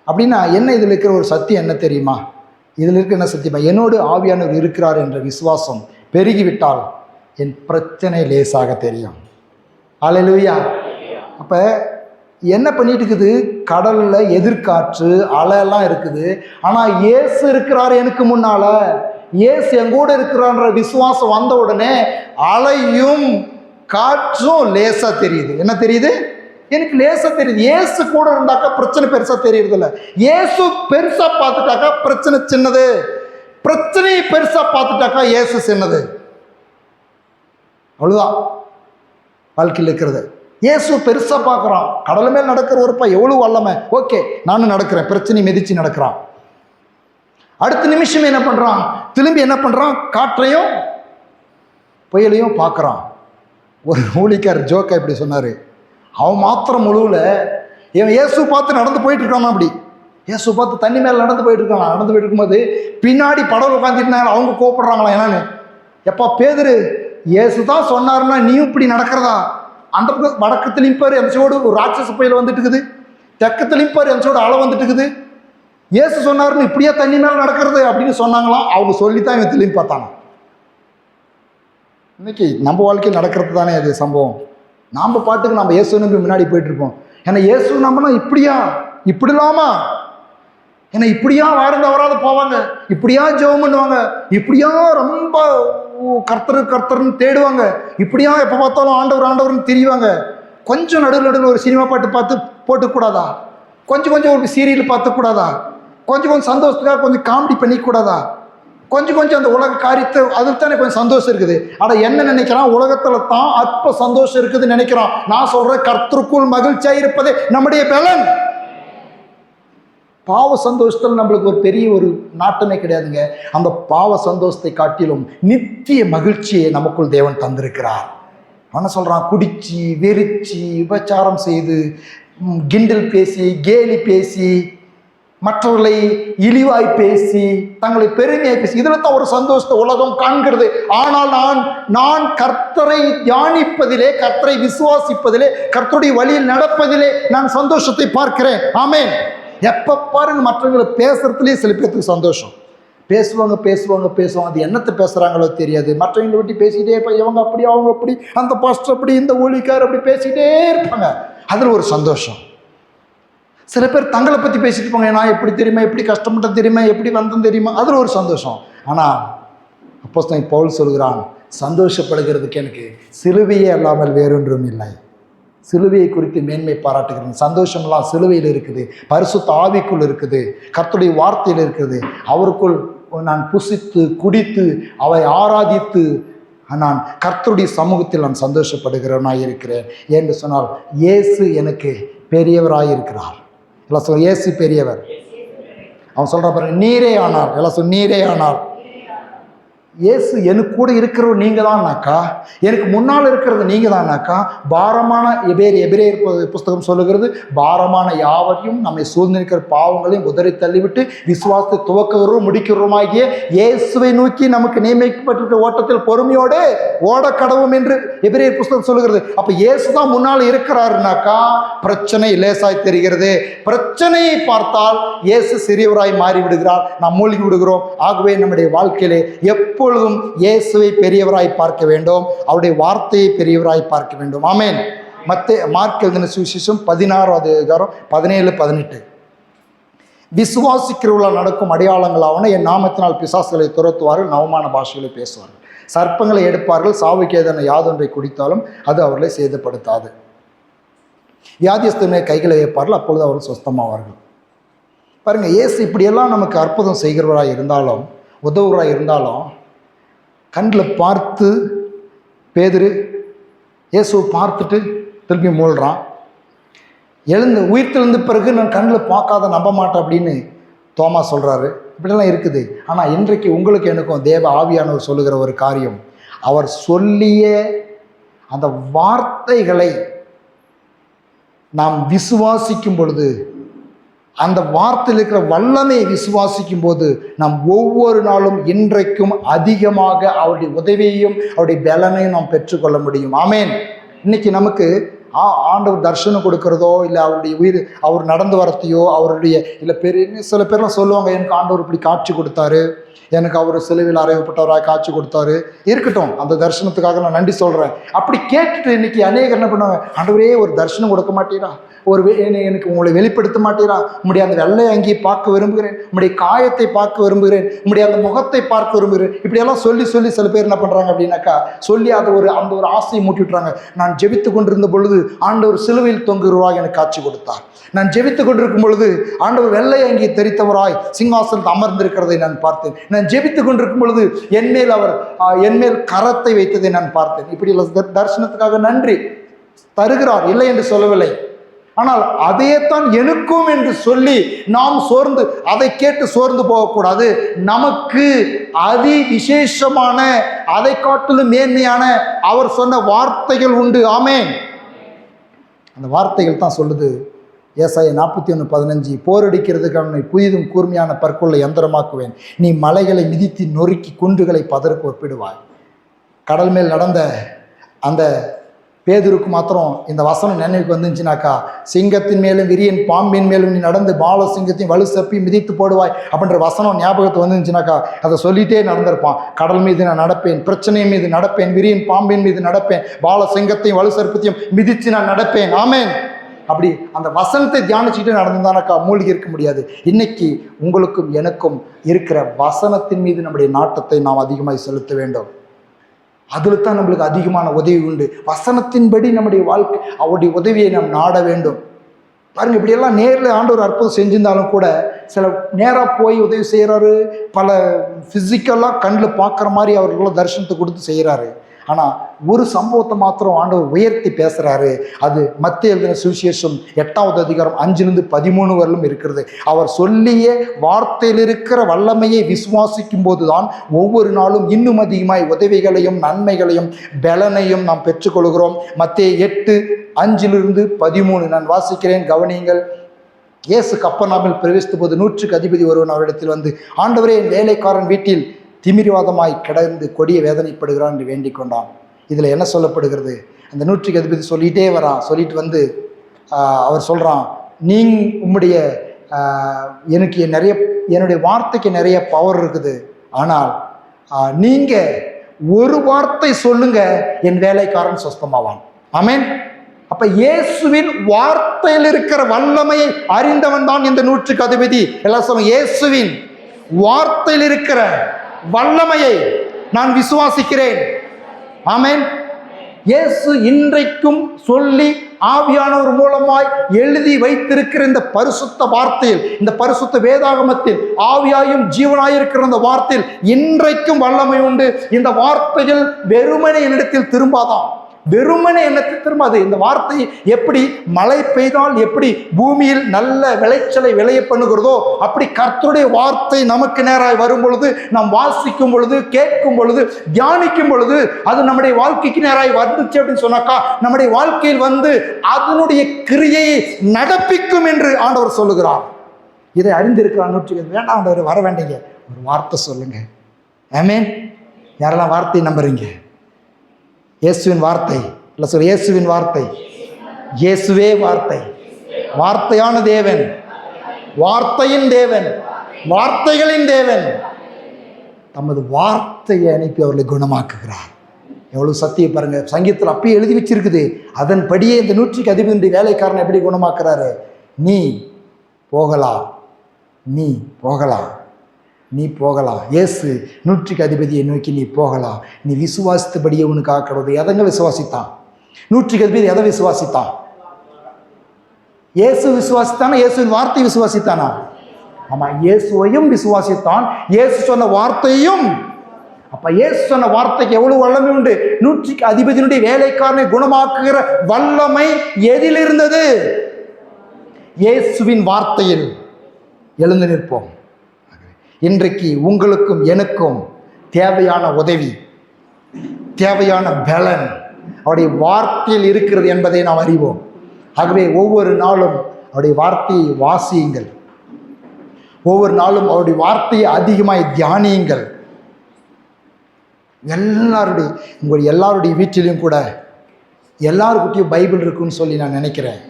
அப்படின்னா என்ன? இதில் இருக்கிற ஒரு சத்தியம் என்ன தெரியுமா? இதில் இருக்கிற என்ன சத்தியமா? என்னோடு ஆவியானவர் இருக்கிறார் என்ற விசுவாசம் பெருகிவிட்டால் என் பிரச்சனை லேசாக தெரியும். அல்லேலூயா. அப்போ என்ன பண்ணிட்டு இருக்குது? கடலில் எதிர்காற்று, அலையெல்லாம் இருக்குது. ஆனால் இயேசு இருக்கிறார் எனக்கு முன்னால. இயேசு எங்கூட இருக்கிறான்ற விசுவாசம் வந்த உடனே அலையும் காற்றும் லேசா தெரியுது. என்ன தெரியுது? எனக்கு லேசா தெரியுது. இயேசு கூட இருந்தாக்கா பிரச்சனை பெருசா தெரியுது இல்லை. இயேசு பெருசா பார்த்துட்டாக்கா பிரச்சனை சின்னது, பிரச்சனையை பெருசா பார்த்துட்டாக்கா இயேசு சின்னது. அவ்வளவுதான் வாழ்க்கையில் இருக்கிறது. இயேசு பெருசா பார்க்குறான். கடல் மேல் நடக்கிற ஒருப்பா எவ்வளவு வல்லமை. ஓகே, நானும் நடக்கிறேன். பிரச்சனை மிதிச்சு நடக்கிறான். அடுத்த நிமிஷம் என்ன பண்றான்? திரும்பி என்ன பண்றான்? காற்றையும் புயலையும் பார்க்குறான். ஒரு ஊழிக்கார் ஜோக்கா இப்படி சொன்னார். அவன் மாத்திரம் முழுவில் இவன் இயேசு பார்த்து நடந்து போயிட்டு இருக்கானா. அப்படி இயேசு பார்த்து தண்ணி மேலே நடந்து போயிட்டு இருக்கானா. நடந்து போயிட்டு இருக்கும்போது பின்னாடி படகு உட்காந்துட்டு அவங்க கூப்பிடுறாங்களா என்னன்னு. எப்பா பேதுரு, இயேசு தான் சொன்னாருன்னா நீயும் இப்படி நடக்கிறதா? அந்த பக்கம் வடக்கத்துலையும் பாரு அந்த சோடு ஒரு ராட்சச புயல் வந்துட்டு இருக்குது, தெக்கத்துலையும் பாரு அந்த சோடு அலை வந்துட்டு இருக்குது. இயேசு சொன்னாருன்னு இப்படியா தண்ணி மேலே நடக்கிறது அப்படின்னு சொன்னாங்களாம். அவங்க சொல்லித்தான் இவன் திரும்பி பார்த்தாங்க. இன்னைக்கு நம்ம வாழ்க்கையில் நடக்கிறது தானே அது சம்பவம். நாம் பாட்டுக்கு நம்ம இயேசு நம்பி முன்னாடி போயிட்டு இருப்போம். ஏன்னா இயேசு நம்பினா இப்படியா, இப்படிலாமா, ஏன்னா இப்படியா வாழ்ந்து வராது போவாங்க, இப்படியா ஜெபம் பண்ணுவாங்க, இப்படியா ரொம்ப கர்த்தர்னு தேடுவாங்க, இப்படியா எப்போ பார்த்தாலும் ஆண்டவர் ஆண்டவர்னு தெரியுவாங்க. கொஞ்சம் நடுவில் ஒரு சினிமா பாட்டு பார்த்து போட்டுக்கூடாதா? கொஞ்சம் ஒரு சீரியல் பார்த்துக்கூடாதா? கொஞ்சம் சந்தோஷத்துக்காக கொஞ்சம் காமெடி பண்ணிக்கூடாதா? கொஞ்சம் அந்த உலக காரியத்தை அதில் தானே கொஞ்சம் சந்தோஷம் இருக்குது. ஆனால் என்ன நினைக்கிறான், உலகத்தில் தான் அற்ப சந்தோஷம் இருக்குதுன்னு நினைக்கிறான். நான் சொல்கிறேன், கர்த்தருக்குள் மகிழ்ச்சியாக இருப்பதே நம்முடைய பலன். பாவ சந்தோஷத்தில் நம்மளுக்கு ஒரு பெரிய ஒரு நாட்டமே கிடையாதுங்க. அந்த பாவ சந்தோஷத்தை காட்டிலும் நித்திய மகிழ்ச்சியை நமக்குள் தேவன் தந்திருக்கிறார். அவன சொல்கிறான், குடிச்சு வெறிச்சு விபச்சாரம் செய்து கிண்டல் பேசி கேலி பேசி மற்றவர்களை இழிவாய் பேசி தங்களை பெருமையாய் பேசி இதில் தான் ஒரு சந்தோஷத்தை உலகம் காண்கிறது. ஆனால் நான் கர்த்தரை தியானிப்பதிலே, கர்த்தரை விசுவாசிப்பதிலே, கர்த்தருடைய வழியில் நடப்பதிலே நான் சந்தோஷத்தை பார்க்கிறேன். ஆமென். எப்போ பாருங்க மற்றவங்களை பேசுறதுலேயே சில பேருக்கு சந்தோஷம். பேசுவாங்க அது என்னத்தை பேசுகிறாங்களோ தெரியாது. மற்றவங்களை விட்டு பேசிக்கிட்டே இருப்பாங்க. இவங்க அப்படி, அவங்க அப்படி, அந்த பாஸ்டர் அப்படி, இந்த ஊழிக்கார் அப்படி பேசிக்கிட்டே இருப்பாங்க. அதில் ஒரு சந்தோஷம். சில பேர் தங்களை பற்றி பேசிட்டு இருப்பாங்க. நான் எப்படி தெரியுமா, எப்படி கஷ்டப்பட்ட தெரியுமா, எப்படி வந்தேன் தெரியுமா, அதில் ஒரு சந்தோஷம். ஆனால் அப்போஸ்தலன் பவுல் சொல்கிறான், சந்தோஷப்படுகிறதுக்கு எனக்கு சிலுவையே அல்லாமல் வேறொன்றும் இல்லை. சிலுவையை குறித்து மேன்மை பாராட்டுகிறேன். சந்தோஷமெல்லாம் சிலுவையில் இருக்குது, பரிசுத்த ஆவிக்குள் இருக்குது, கர்த்தருடைய வார்த்தையில் இருக்குது. அவருக்குள் நான் புசித்து குடித்து அவை ஆராதித்து நான் கர்த்தருடைய சமூகத்தில் நான் சந்தோஷப்படுகிறவனாக இருக்கிறேன் என்று சொன்னால் இயேசு எனக்கு பெரியவராக இருக்கிறார். எல்லாம் சொல், இயேசு பெரியவர். அவன் சொல்ற பாருங்க, நீரே ஆனார். எல்லாம் சொல், நீரே ஆனார். இயேசு எனக்கு கூட இருக்கிறவர் நீங்கள் தான்னாக்கா, எனக்கு முன்னால் இருக்கிறது நீங்கள் தான்னாக்கா, பாரமான எபிரேயர் புஸ்தகம் சொல்லுகிறது, பாரமான யாவரையும் நம்மை சூழ்ந்திருக்கிற பாவங்களையும் உதறி தள்ளிவிட்டு விசுவாசத்தை துவக்கிறோம் முடிக்கிறோமாகிய இயேசுவை நோக்கி நமக்கு நியமிக்கப்பட்டிருக்கிற ஓட்டத்தில் பொறுமையோடு ஓட கடவும் என்று எபிரேயர் புஸ்தகம் சொல்லுகிறது. அப்போ இயேசு தான் முன்னால் இருக்கிறாருனாக்கா பிரச்சனை லேசாய் தெரிகிறது. பிரச்சனையை பார்த்தால் இயேசு சிறியவராய் மாறி விடுகிறார், நாம் மூழ்கி விடுகிறோம். ஆகவே நம்முடைய வாழ்க்கையிலே எப்பொழுதும் இயேசுவை பெரியவராய் பார்க்க வேண்டும், அவருடைய வார்த்தையை பெரியவராய் பார்க்க வேண்டும். ஆமென். மார்க் எழுதின சுவிசேஷம் 16வது அதிகாரம் 17-18. விசுவாசிக்கிறவர்களால் நடக்கும் அடையாளங்களாவன, என் நாமத்தினால் பிசாசுகளை துரத்துவார்கள், நவமான பாஷைகளை பேசுவார்கள், சர்ப்பங்களை எடுப்பார்கள், சாவுக்கு ஏதான யாதொன்றை குடித்தாலும் அது அவர்களை சேதப்படுத்தாது, வியாதியஸ்தனை கைகளை வைப்பார்கள், அப்பொழுது அவர்கள் சொஸ்தமாவார்கள். பாருங்க, இயேசு இப்படியெல்லாம் நமக்கு அற்புதம் செய்கிறவராக இருந்தாலும் உதவுவராக இருந்தாலும் கண்ணில் பார்த்து பேதுரு இயேசுவை பார்த்துட்டு திருப்பி மூழ்கிறான். உயிர்த்தெழுந்த பிறகு நான் கண்ணில் பார்க்காத நம்ப மாட்டேன் அப்படின்னு தோமா சொல்கிறாரு. இப்படிலாம் இருக்குது. ஆனால் இன்றைக்கு உங்களுக்கு எனக்கும் தேவ ஆவியானவர் சொல்லுகிற ஒரு காரியம், அவர் சொல்லிய அந்த வார்த்தைகளை நாம் விசுவாசிக்கும் பொழுது, அந்த வார்த்தையில் இருக்கிற வல்லமையை விசுவாசிக்கும் போது நாம் ஒவ்வொரு நாளும் இன்றைக்கும் அதிகமாக அவருடைய உதவியையும் அவருடைய பலனையும் நாம் பெற்றுக்கொள்ள முடியும். ஆமென். இன்னைக்கு நமக்கு ஆண்டவர் தரிசனம் கொடுக்கிறதோ இல்லை அவருடைய அவர் நடந்து வரத்தையோ அவருடைய இல்லை சில பேர்லாம் சொல்லுவாங்க, எனக்கு ஆண்டவர் இப்படி காட்சி கொடுத்தாரு, எனக்கு அவர் சிலுவையில் அறையப்பட்டவராக காட்சி கொடுத்தாரு. இருக்கட்டும், அந்த தரிசனத்துக்காக நான் நன்றி சொல்கிறேன். அப்படி கேட்டுட்டு இன்னைக்கு அநேகர் என்ன பண்ணுவாங்க, ஆண்டவரே ஒரு தரிசனம் கொடுக்க மாட்டீரா, எனக்கு உங்களை வெளிப்படுத்த மாட்டீரா, உங்களுடைய அந்த வெள்ளை அங்கேயை பார்க்க விரும்புகிறேன், உங்களுடைய காயத்தை பார்க்க விரும்புகிறேன், உங்களுடைய அந்த முகத்தை பார்க்க விரும்புகிறேன். இப்படியெல்லாம் சொல்லி சில பேர் என்ன பண்ணுறாங்க அப்படின்னாக்கா, சொல்லி அந்த ஒரு ஆசையை மூட்டி விட்டுறாங்க. நான் ஜெபித்து கொண்டிருந்த பொழுது ஆண்டவர் சிலுவையில் தொங்குகிறவராக எனக்கு காட்சி கொடுத்தார், நான் ஜெபித்து கொண்டிருக்கும் பொழுது ஆண்டவர் வெள்ளை அங்கி தெரித்தவராய் சிங்காசனத்தில் அமர்ந்திருக்கிறதை நான் பார்த்தேன், நான் ஜெபித்து கொண்டிருக்கும் பொழுது என்மேல் கரத்தை வைத்ததை நான் பார்த்தேன். இப்படி தரிசனத்துக்காக நன்றி தருகிறார், இல்லை என்று சொல்லவில்லை. ஆனால் அதையேத்தான் எனக்கும் என்று சொல்லி நாம் அதை கேட்டு சோர்ந்து போகக்கூடாது. நமக்கு அதி விசேஷமான, அதை காட்டிலும் மேன்மையான அவர் சொன்ன வார்த்தைகள் உண்டு. ஆமென். அந்த வார்த்தைகள் தான் சொல்லுது, ஏசாயா 41:15, போரடிக்கிறதுக்கான புதிதும் கூர்மையான பற்கொள்ள யந்திரமாக்குவேன், நீ மலைகளை மிதித்து நொறுக்கி குன்றுகளை பதருக்கு ஒப்பிடுவாய். கடல் மேல் நடந்த அந்த பேதுருக்கு மாத்திரம் இந்த வசனம் நினைவுக்கு வந்துச்சுனாக்கா, சிங்கத்தின் மேலும் விரியன் பாம்பின் மேலும் நீ நடந்து பால சிங்கத்தையும் வலு சப்பி மிதித்து போடுவாய் அப்படின்ற வசனம் ஞாபகத்து வந்துச்சுனாக்கா அதை சொல்லிட்டே நடந்திருப்பான். கடல் மீது நான் நடப்பேன், பிரச்சனை மீது நடப்பேன், விரியன் பாம்பின் மீது நடப்பேன், பால சிங்கத்தையும் வலு சர்ப்பத்தையும் மிதித்து நான் நடப்பேன். ஆமேன். அப்படி அந்த வசனத்தை தியானிச்சுட்டு நடந்தானாக்கா மூழ்கி இருக்க முடியாது. இன்னைக்கு உங்களுக்கும் எனக்கும் இருக்கிற வசனத்தின் மீது நம்முடைய நாட்டத்தை நாம் அதிகமாக செலுத்த வேண்டும். அதில் தான் நம்மளுக்கு அதிகமான உதவி உண்டு. வசனத்தின்படி நம்முடைய வாழ்க்கை அவருடைய உதவியை நாம் நாட வேண்டும். பாருங்க, இப்படியெல்லாம் நேரில் ஆண்டவர் அற்புதம் செஞ்சிருந்தாலும் கூட சில நேராக போய் உதவி செய்கிறாரு, பல ஃபிசிக்கலாக கண்ணில் பார்க்குற மாதிரி அவர்களோட தரிசனத்தை கொடுத்து செய்கிறாரு. ஆனால் ஒரு சம்பவத்தை மாத்திரம் ஆண்டவர் உயர்த்தி பேசுகிறாரு. அது மத்தேயு எழுதின சுவிசேஷம் 8வது அதிகாரம் 5-13 வரலும் இருக்கிறது. அவர் சொல்லிய வார்த்தையில் இருக்கிற வல்லமையை விசுவாசிக்கும் போது தான் ஒவ்வொரு நாளும் இன்னும் அதிகமாய் உதவிகளையும் நன்மைகளையும் பலனையும் நாம் பெற்றுக்கொள்கிறோம். மத்தேயு 8:5-13 நான் வாசிக்கிறேன், கவனியுங்கள். இயேசு கப்பர்நாமில் பிரவேசித்த போது 100க்கு அதிபதி ஒருவன் அவரிடத்தில் வந்து, ஆண்டவரே, என் வேலைக்காரன் வீட்டில் திமிரிவாதமாய் கிடந்து கொடிய வேதனைப்படுகிறான் என்று வேண்டிக் கொண்டான். இதில் என்ன சொல்லப்படுகிறது? அந்த 100க்கு அதிபதி சொல்லிகிட்டே வரான். சொல்லிட்டு வந்து அவர் சொல்கிறான், உம்முடைய எனக்கு என்னுடைய வார்த்தைக்கு நிறைய பவர் இருக்குது, ஆனால் நீங்கள் ஒரு வார்த்தை சொல்லுங்க, என் வேலைக்காரன் சொஸ்தமாவான். ஆமென். அப்ப இயேசுவின் வார்த்தையில் இருக்கிற வல்லமையை அறிந்தவன் தான் இந்த 100க்கு அதிபதி. எல்லாம் சொல்லுங்க, இயேசுவின் வார்த்தையில் இருக்கிற வல்லமையை நான் விசுவாசிக்கிறேன். ஆமென். இயேசு இன்றைக்கும் சொல்லி ஆவியானவர் மூலமாய் எழுதி வைத்திருக்கிற இந்த பரிசுத்த வார்த்தையில், இந்த பரிசுத்த வேதாகமத்தில் ஆவியாயும் ஜீவனாயிருக்கிற இந்த வார்த்தையில் இன்றைக்கும் வல்லமை உண்டு. இந்த வார்த்தைகள் வெறுமனே என்னிடத்தில் திரும்பாதான், வெறுமனே என்னத்தில் திரும்பாது. இந்த வார்த்தை எப்படி மழை பெய்தால் எப்படி பூமியில் நல்ல விளைச்சலை விளைய பண்ணுகிறதோ, அப்படி கர்த்தருடைய வார்த்தை நமக்கு நேராக வரும் பொழுது, நாம் வாசிக்கும் பொழுது, கேட்கும் பொழுது, தியானிக்கும் பொழுது, அது நம்முடைய வாழ்க்கைக்கு நேராக வந்துச்சு அப்படின்னு சொன்னாக்கா, நம்முடைய வாழ்க்கையில் வந்து அதனுடைய கிரியையை நடப்பிக்கும் என்று ஆண்டவர் சொல்லுகிறார். இதை அறிந்திருக்கிறார். 100 வேண்டாம் ஆண்டவர், வர வேண்டிங்க, ஒரு வார்த்தை சொல்லுங்க. ஆமென். யாரெல்லாம் வார்த்தையை நம்புறீங்க? இயேசுவின் வார்த்தை இல்லை சார், இயேசுவின் வார்த்தை, இயேசுவே வார்த்தை, வார்த்தையான தேவன், வார்த்தையின் தேவன், வார்த்தைகளின் தேவன் தமது வார்த்தையை அனுப்பி அவர்களை குணமாக்குகிறார். எவ்வளவு சத்தியம் பாருங்க. சங்கீதத்தில் அப்பயே எழுதி வச்சிருக்குது. அதன்படியே இந்த 100க்கு அதிபதி வேலைக்காரனை எப்படி குணமாக்குறாரு? நீ போகலாம், நீ போகலாம், நீ போகலாம். இயேசு 100க்கு அதிபதியை நோக்கி நீ போகலாம், நீ விசுவாசித்தபடியே உனக்கு ஆக்கிறது. எதங்க விசுவாசித்தான்? 100க்கு அதிபதி எதை விசுவாசித்தான்? இயேசு விசுவாசித்தானா? இயேசுவின் வார்த்தை விசுவாசித்தானா? ஆமா, இயேசுவையும் விசுவாசித்தான், இயேசு சொன்ன வார்த்தையும். அப்ப இயேசு சொன்ன வார்த்தைக்கு எவ்வளவு வல்லமை உண்டு. 100க்கு அதிபதியினுடைய வேலைக்காரனை குணமாக்குகிற வல்லமை எதில் இருந்தது? இயேசுவின் வார்த்தையில். எழுந்து நிற்போம். இன்றைக்கு உங்களுக்கும் எனக்கும் தேவையான உதவி, தேவையான பலன் அவருடைய வார்த்தையில் இருக்கிறது என்பதை நாம் அறிவோம். ஆகவே ஒவ்வொரு நாளும் அவருடைய வார்த்தையை வாசியுங்கள், ஒவ்வொரு நாளும் அவருடைய வார்த்தையை அதிகமாய் தியானியுங்கள். எல்லாருடைய வீட்டிலையும் கூட எல்லாருக்கிட்டையும் பைபிள் இருக்குன்னு சொல்லி நான் நினைக்கிறேன்.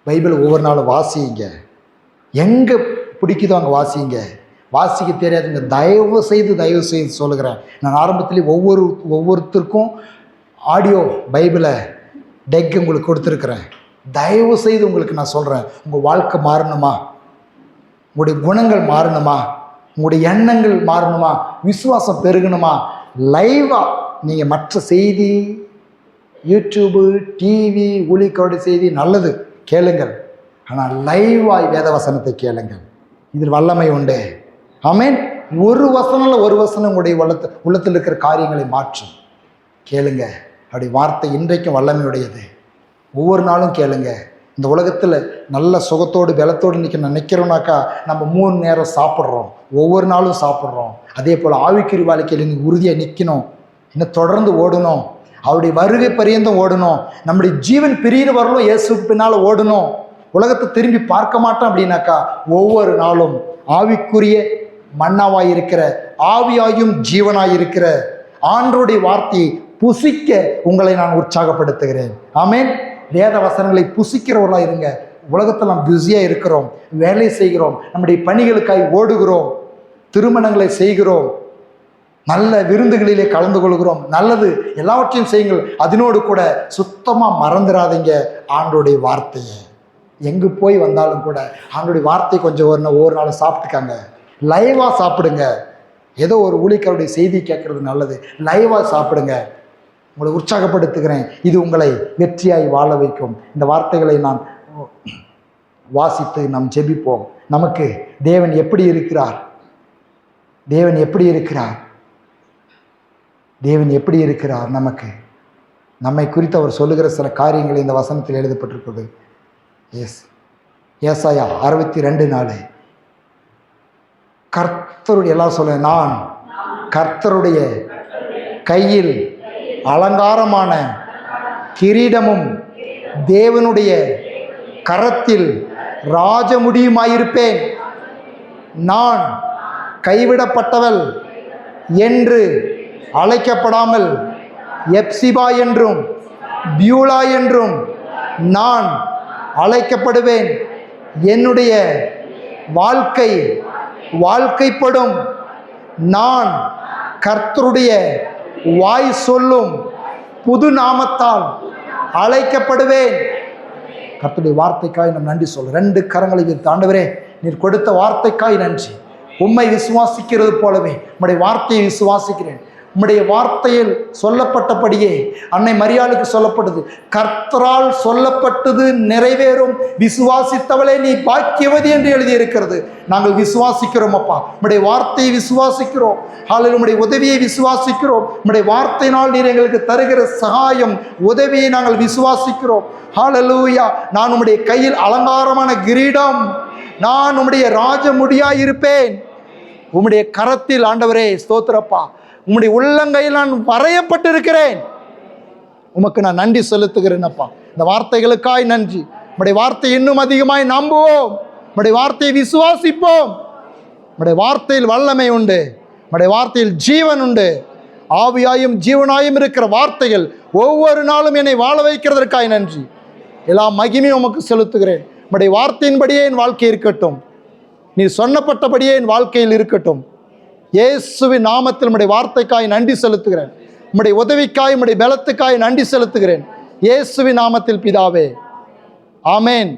பைபிள் ஒவ்வொரு நாளும் வாசியுங்க. எங்கே பிடிக்குதோ அங்கே வாசிங்க. வாசிக்க தெரியாதுங்க, தயவு செய்து சொல்லுகிறேன். நான் ஆரம்பத்திலே ஒவ்வொருத்தருக்கும் ஆடியோ பைபிளை டெக் உங்களுக்கு கொடுத்துருக்குறேன். தயவு செய்து உங்களுக்கு நான் சொல்கிறேன், உங்கள் வாழ்க்கை மாறணுமா, உங்களுடைய குணங்கள் மாறணுமா, உங்களுடைய எண்ணங்கள் மாறணுமா, விசுவாசம் பெருகணுமா, லைவாக நீங்கள் மற்ற செய்தி, யூடியூபு, டிவி, ஒளிக்கோடு செய்தி நல்லது கேளுங்கள். ஆனால் லைவாய் வேதவசனத்தை கேளுங்கள். இதில் வல்லமை உண்டு. ஆமென். ஒரு வசனம் உங்களுடைய உள்ளத்தில் இருக்கிற காரியங்களை மாற்றும். கேளுங்க. அப்படி வார்த்தை இன்றைக்கும் வல்லமையுடையது. ஒவ்வொரு நாளும் கேளுங்க. இந்த உலகத்தில் நல்ல சுகத்தோடு பலத்தோடு நிற்கிறோம்னாக்கா நம்ம 3 நேரம் சாப்பிட்றோம், ஒவ்வொரு நாளும் சாப்பிட்றோம். அதே போல் ஆவிக்குரிய வாழ்க்கையில் நீங்கள் உறுதியாக நிற்கணும், இன்னும் தொடர்ந்து ஓடணும், அவருடைய வருகை பரியந்தம் ஓடணும். நம்முடைய ஜீவன் பிரியிற வரலும் இயேசுக்கு பின்னால் ஓடணும். உலகத்தை திரும்பி பார்க்க மாட்டோம் அப்படின்னாக்கா ஒவ்வொரு நாளும் ஆவிக்குரிய மன்னாவாயிருக்கிற, ஆவியாயும் ஜீவனாயிருக்கிற ஆண்டவருடைய வார்த்தையை புசிக்க உங்களை நான் உற்சாகப்படுத்துகிறேன். ஆமென். வேத வசனங்களை புசிக்கிறவர்களா இருங்க. உலகத்தில் நாம் பிஸியாக இருக்கிறோம், வேலை செய்கிறோம், நம்முடைய பணிகளுக்காய் ஓடுகிறோம், திருமணங்களை செய்கிறோம், நல்ல விருந்துகளிலே கலந்து கொள்கிறோம், நல்லது எல்லாவற்றையும் செய்யுங்கள். அதனோடு கூட சுத்தமாக மறந்துடாதீங்க ஆண்டோடைய வார்த்தையை. எங்கே போய் வந்தாலும் கூட ஆண்டோடைய வார்த்தை கொஞ்சம் ஒரு நாள் சாப்பிட்டுக்காங்க, லைவாக சாப்பிடுங்க. ஏதோ ஒரு ஊழியக்காரருடைய செய்தி கேட்கறது நல்லது, லைவாக சாப்பிடுங்க. உங்களை உற்சாகப்படுத்துகிறேன். இது உங்களை வெற்றியாய் வாழ வைக்கும். இந்த வார்த்தைகளை நான் வாசித்து நாம் ஜெபிப்போம். நமக்கு தேவன் எப்படி இருக்கிறார், தேவன் எப்படி இருக்கிறார், தேவன் எப்படி இருக்கிறார், நமக்கு நம்மை குறித்து அவர் சொல்லுகிற சில காரியங்கள் இந்த வசனத்தில் எழுதப்பட்டிருக்கிறது. ஏசாயா 62:4 கர்த்தருடைய, எல்லாம் சொல்ல, நான் கர்த்தருடைய கையில் அலங்காரமான கிரீடமும் தேவனுடைய கரத்தில் ராஜமுடியுமாயிருப்பேன். நான் கைவிடப்பட்டவள் என்று அழைக்கப்படாமல் எப்சிபா என்றும் பியூலா என்றும் நான் அழைக்கப்படுவேன். என்னுடைய வாழ்க்கைப்படும். நான் கர்த்தருடைய வாய் சொல்லும் புது நாமத்தால் அழைக்கப்படுவேன். கர்த்தருடைய வார்த்தைக்காய் நாம் நன்றி சொல்றோம். 2 கரங்களை வைத்து, ஆண்டவரே நீர் கொடுத்த வார்த்தைக்காய் நன்றி. உம்மை விசுவாசிக்கிறது போலவே உம்முடைய வார்த்தையை விசுவாசிக்கிறேன். உம்முடைய வார்த்தையில் சொல்லப்பட்டபடியே அன்னை மரியாளுக்கு சொல்லப்பட்டது, கர்த்தரால் சொல்லப்பட்டது நிறைவேறும், விசுவாசித்தவளே நீ பாக்கியவதி என்று எழுதியிருக்கிறது. நாங்கள் விசுவாசிக்கிறோம் அப்பா, உம்முடைய வார்த்தையை விசுவாசிக்கிறோம். ஹல்லேலூயா, உம்முடைய உதவியை விசுவாசிக்கிறோம். உம்முடைய வார்த்தையினால் நீர் எங்களுக்கு தருகிற சகாயம், உதவியை நாங்கள் விசுவாசிக்கிறோம். ஹல்லேலூயா. நான் உம்முடைய கையில் அலங்காரமான கிரீடம், நான் உம்முடைய ராஜமுடியாயிருப்பேன். உம்முடைய கரத்தில் ஆண்டவரே ஸ்தோத்திரப்பா, உம்முடைய உள்ளங்கையில் நான் வரையப்பட்டிருக்கிறேன். உமக்கு நான் நன்றி செலுத்துகிறேன் அப்பா. இந்த வார்த்தைகளுக்காய் நன்றி. உம்முடைய வார்த்தை இன்னும் அதிகமாய் நம்புவோம், உம்முடைய வார்த்தையை விசுவாசிப்போம். உம்முடைய வார்த்தையில் வல்லமை உண்டு, உம்முடைய வார்த்தையில் ஜீவன் உண்டு. ஆவியாயும் ஜீவனாயும் இருக்கிற வார்த்தைகள் ஒவ்வொரு நாளும் என்னை வாழ வைக்கிறதற்காய் நன்றி. எல்லா மகிமையும் உமக்கு செலுத்துகிறேன். உம்முடைய வார்த்தையின்படியே என் வாழ்க்கை இருக்கட்டும், நீ சொன்னப்பட்டபடியே என் வாழ்க்கையில் இருக்கட்டும். இயேசுவின் நாமத்தில் உம்முடைய வார்த்தைக்காய் நன்றி செலுத்துகிறேன். உம்முடைய உதவிக்காய், உம்முடைய பலத்துக்காய் நன்றி செலுத்துகிறேன். இயேசுவின் நாமத்தில் பிதாவே, ஆமேன்.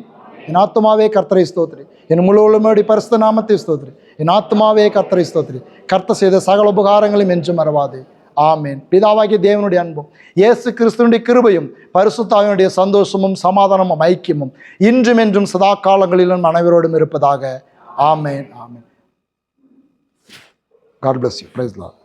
என் ஆத்துமாவே கர்த்தரை ஸ்தோத்திரி, என் முழு உள்ளமையுடைய பரிசுத்த நாமத்தை ஸ்தோத்திரி. என் ஆத்துமாவே கர்த்தரை ஸ்தோத்திரி. கர்த்தர் செய்த சகல உபகாரங்களையும் என்று மறவாதே. ஆமேன். பிதாவாகிய தேவனுடைய அன்பும் இயேசு கிறிஸ்துவினுடைய கிருபையும் பரிசுத்த ஆவியினுடைய சந்தோஷமும் சமாதானமும் ஐக்கியமும் இன்றும் என்றும் சதா காலங்களிலும் அனைவரோடும் இருப்பதாக. ஆமேன். ஆமேன். God bless you. Praise the Lord.